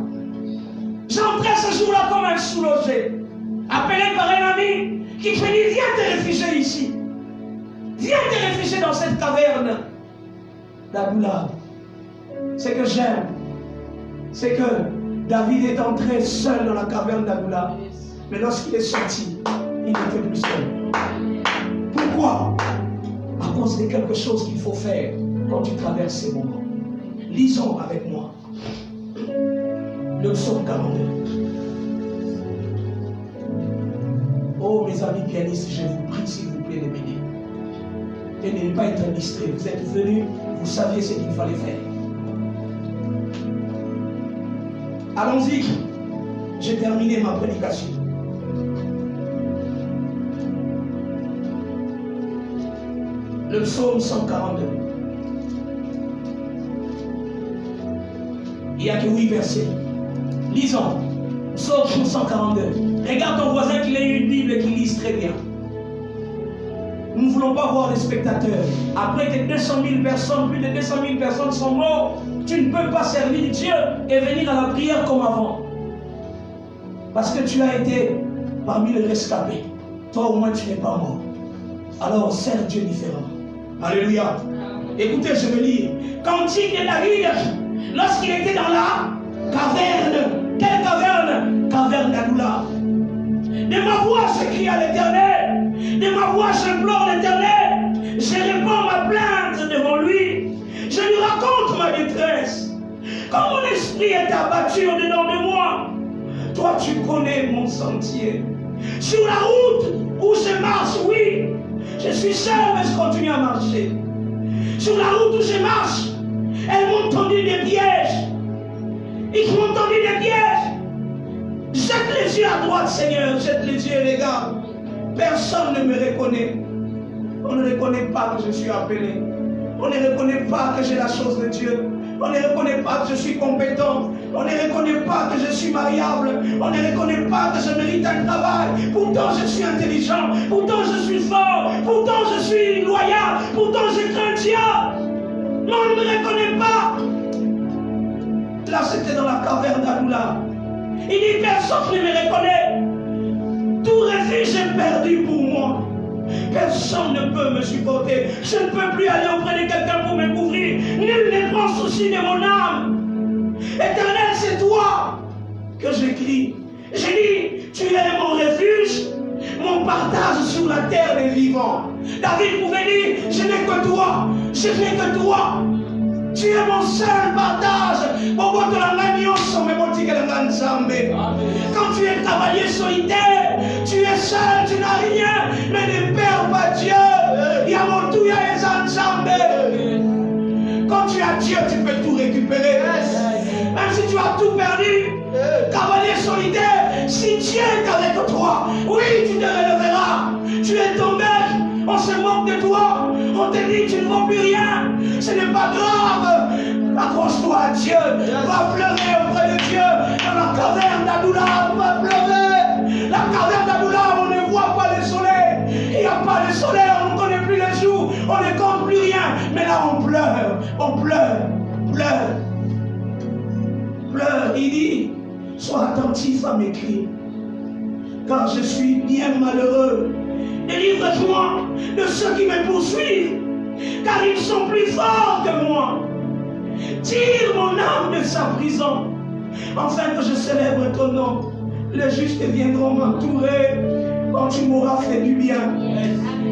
J'entrais ce jour-là comme un sous-logé, appelé par un ami qui me dit viens te réfugier ici. Viens te réfugier dans cette caverne d'Adoulam. Ce que j'aime, c'est que David est entré seul dans la caverne d'Adoulam. Mais lorsqu'il est sorti, il n'était plus seul. Pourquoi? À cause de quelque chose qu'il faut faire quand tu traverses ces moments. Lisons avec moi le psaume 42. Oh mes amis pianistes, je vous prie s'il vous plaît de m'aider. Et de ne pas être distrait. Vous êtes venus, vous saviez ce qu'il fallait faire. Allons-y. J'ai terminé ma prédication. Le psaume 142. Il n'y a que 8 versets. Lisons. Psaume 142. Regarde ton voisin qu'il ait une Bible et qu'il lise très bien. Nous ne voulons pas voir les spectateurs. Après que 200 000 personnes, plus de 200 000 personnes sont mortes, tu ne peux pas servir Dieu et venir à la prière comme avant. Parce que tu as été parmi les rescapés. Toi au moins tu n'es pas mort. Alors sers Dieu différemment. Alléluia. Écoutez, je veux lire. Cantique de David, lorsqu'il était dans la caverne. Quelle caverne? Caverne d'Adoulam. De ma voix, je crie à l'Éternel. De ma voix, j'implore l'Éternel. Je réponds ma plainte devant lui. Je lui raconte ma détresse. Quand mon esprit est abattu au-dedans de moi, toi, tu connais mon sentier. Sur la route où je marche, oui, je suis seul, mais je continue à marcher. Sur la route où je marche, Elles m'ont tendu des pièges. Ils m'ont tendu des pièges. Jette les yeux à droite, Seigneur. Jette les yeux, les gars. Personne ne me reconnaît. On ne reconnaît pas que je suis appelé. On ne reconnaît pas que j'ai la chose de Dieu. On ne reconnaît pas que je suis compétent. On ne reconnaît pas que je suis mariable. On ne reconnaît pas que je mérite un travail. Pourtant, je suis intelligent. Pourtant, je suis fort. Pourtant, je suis loyal. Pourtant, je crains Dieu. Mais on ne me reconnaît pas. Là, c'était dans la caverne d'Adoula. Il dit, personne ne me reconnaît. Tout refuge est perdu pour moi. Personne ne peut me supporter. Je ne peux plus aller auprès de quelqu'un pour me couvrir. Nul ne prend souci de mon âme. Éternel, c'est toi que j'écris. J'ai dit, tu es mon refuge, mon partage sur la terre des vivants. David pouvait dire, je n'ai que toi. Je n'ai que toi. Tu es mon seul partage. Quand tu es cavalier solitaire, tu es seul, tu n'as rien, mais ne perds pas Dieu. Quand tu as Dieu, tu peux tout récupérer. Même si tu as tout perdu, cavalier solitaire, si Dieu est avec toi, oui, tu te relèveras. Tu es tombé, on se moque de toi, on te dit tu ne vaux plus rien. Ce n'est pas grave. Accroche-toi à Dieu. Va pleurer auprès de Dieu. Dans la caverne d'Adoula, va pleurer. La caverne d'Adoula, on ne voit pas le soleil. Il n'y a pas de soleil, on ne connaît plus les jours. On ne compte plus rien. Mais là, on pleure. On pleure. Pleure. Pleure. Il dit, sois attentif à mes cris. Car je suis bien malheureux. Délivre-moi de ceux qui me poursuivent. Car ils sont plus forts que moi. Tire mon âme de sa prison, afin que je célèbre ton nom. Les justes viendront m'entourer quand tu m'auras fait du bien.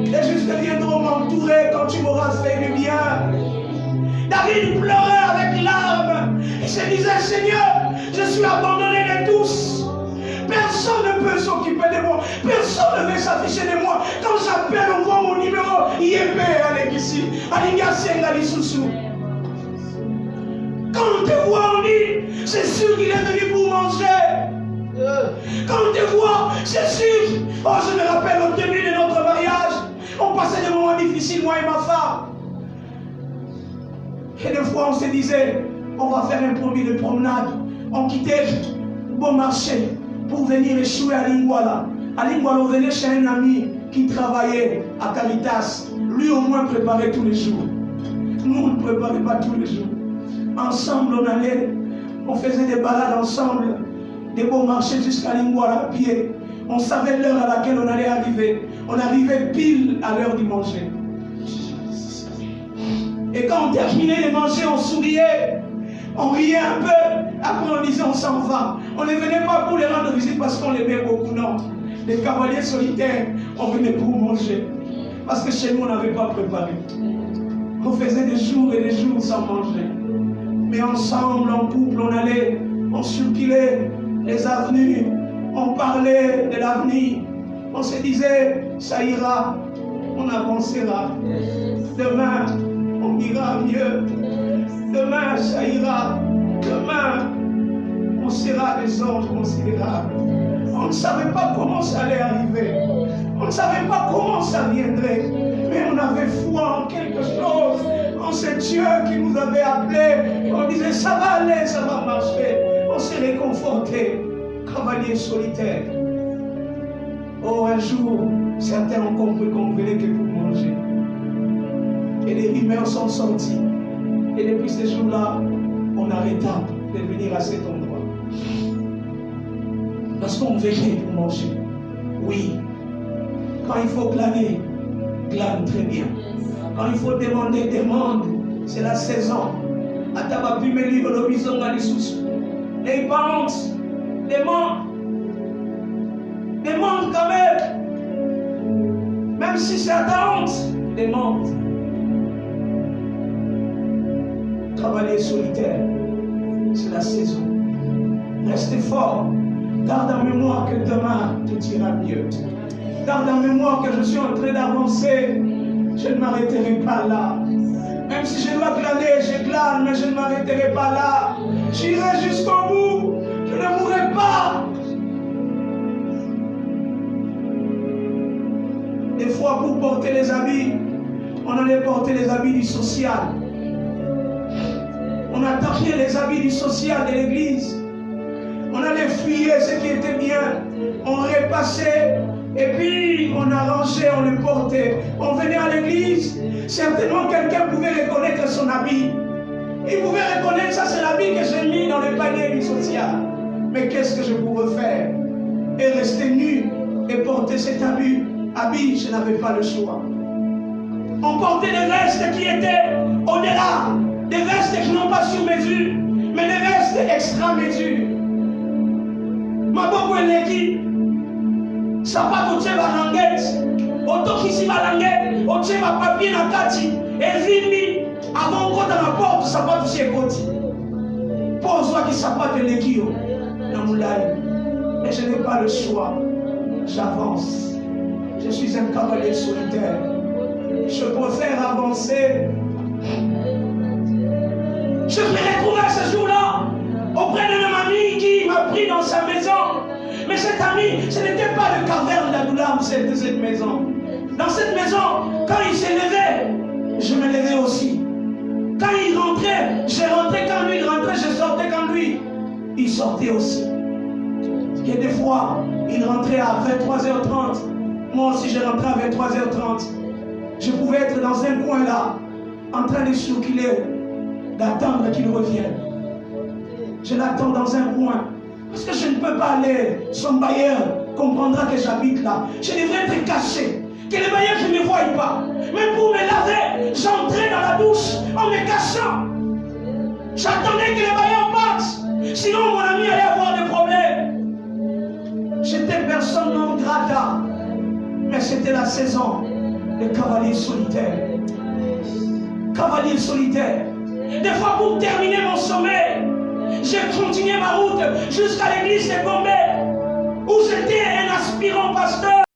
Les justes viendront m'entourer quand tu m'auras fait du bien. David pleurait avec larmes. Il se disait, Seigneur, je suis abandonné de tous. Personne ne peut s'occuper de moi. Personne ne veut s'afficher de moi. Quand j'appelle, on voit mon numéro. Yébe, avec ici. Quand on te voit, on dit, c'est sûr qu'il est venu pour manger. Quand on te voit, c'est sûr. Oh, je me rappelle au début de notre mariage, on passait des moments difficiles, moi et ma femme. Et des fois, on se disait, on va faire un promis de promenade. On quittait Bon Marché pour venir échouer à Lingwala. À Lingwala, on venait chez un ami qui travaillait à Caritas. Lui, au moins, préparait tous les jours. Nous, on ne préparait pas tous les jours. Ensemble, on allait, on faisait des balades ensemble, des beaux marchés jusqu'à Lingwala à pied. On savait l'heure à laquelle on allait arriver. On arrivait pile à l'heure du manger. Et quand on terminait de manger, on souriait, on riait un peu. Après, on disait on s'en va. On ne venait pas pour les rendre visite parce qu'on l'aimait beaucoup, non. Les cavaliers solitaires, on venait pour manger. Parce que chez nous, on n'avait pas préparé. On faisait des jours et des jours sans manger. Mais ensemble, en couple, on allait, on circulait les avenues, on parlait de l'avenir. On se disait, ça ira, on avancera. Demain, on ira mieux. Demain, ça ira. Demain, on sera des hommes considérables. On ne savait pas comment ça allait arriver. On ne savait pas comment ça viendrait. Mais on avait foi en quelque chose. En ce Dieu qui nous avait appelés. On disait, ça va aller, ça va marcher. On s'est réconforté. Cavalier solitaire. Oh, un jour, certains ont compris qu'on ne venait que pour manger. Et les rumeurs sont sorties. Et depuis ce jour-là, on arrêta de venir à cet endroit. Parce qu'on venait pour manger. Oui. Quand il faut glaner, glane très bien. Quand il faut demander, demande. C'est la saison. Atabapi me livre le bison à l'issous. Les bandes, demande. Demande quand même. Même si c'est à ta honte, demande. Travailler solitaire, c'est la saison. Restez fort. Garde en mémoire que demain, tout ira mieux. Garde en mémoire que je suis en train d'avancer. Je ne m'arrêterai pas là. Même si je dois glaner, je glane, mais je ne m'arrêterai pas là. J'irai jusqu'au bout. Je ne mourrai pas. Des fois, pour porter les habits, on allait porter les habits du social. On attaquait les habits du social de l'église. On allait fouiller ce qui était bien. On repassait. Et puis, on arrangeait, on le portait. On venait à l'église. Certainement, quelqu'un pouvait reconnaître son habit. Il pouvait reconnaître, ça c'est l'habit que j'ai mis dans le panier du social. Mais qu'est-ce que je pouvais faire? Et rester nu et porter cet habit, je n'avais pas le choix. On portait des vestes qui étaient au-delà. Des vestes qui n'ont pas sur mesure, mais des vestes extra mesure. Ma bonne élève, ça va au tchèva languette, au tokisi va languette, au tchèva papier na kati, et vini, avant qu'on dans la porte, ça va toucher côté. Pose-toi qui ça va te l'équio, dans mon live. Mais je n'ai pas le choix. J'avance. Je suis un cavalier solitaire. Je préfère avancer. Je me retrouvais ce jour-là auprès de ma amie qui m'a pris dans sa maison. Mais cet ami, ce n'était pas le caverne d'Adoulam, c'était cette maison. Dans cette maison, quand il s'est levé, je me levais aussi. Quand il rentrait, j'ai rentré quand lui, il rentrait, je sortais quand lui. Il sortait aussi. Et des fois, il rentrait à 23h30. Moi aussi, je rentrais à 23h30. Je pouvais être dans un coin là, en train de circuler, d'attendre qu'il revienne. Je l'attends dans un coin. Parce que je ne peux pas aller. Son bailleur comprendra que j'habite là. Je devrais être caché. Que le bailleur ne me voie pas. Mais pour me laver, j'entrais dans la douche en me cachant. J'attendais que le bailleur parte. Sinon, mon ami allait avoir des problèmes. J'étais personne non grata. Mais c'était la saison des cavaliers solitaires. Cavalier solitaire. Des fois, pour terminer mon sommeil, j'ai continué ma route jusqu'à l'église de Gombe, où j'étais un aspirant pasteur.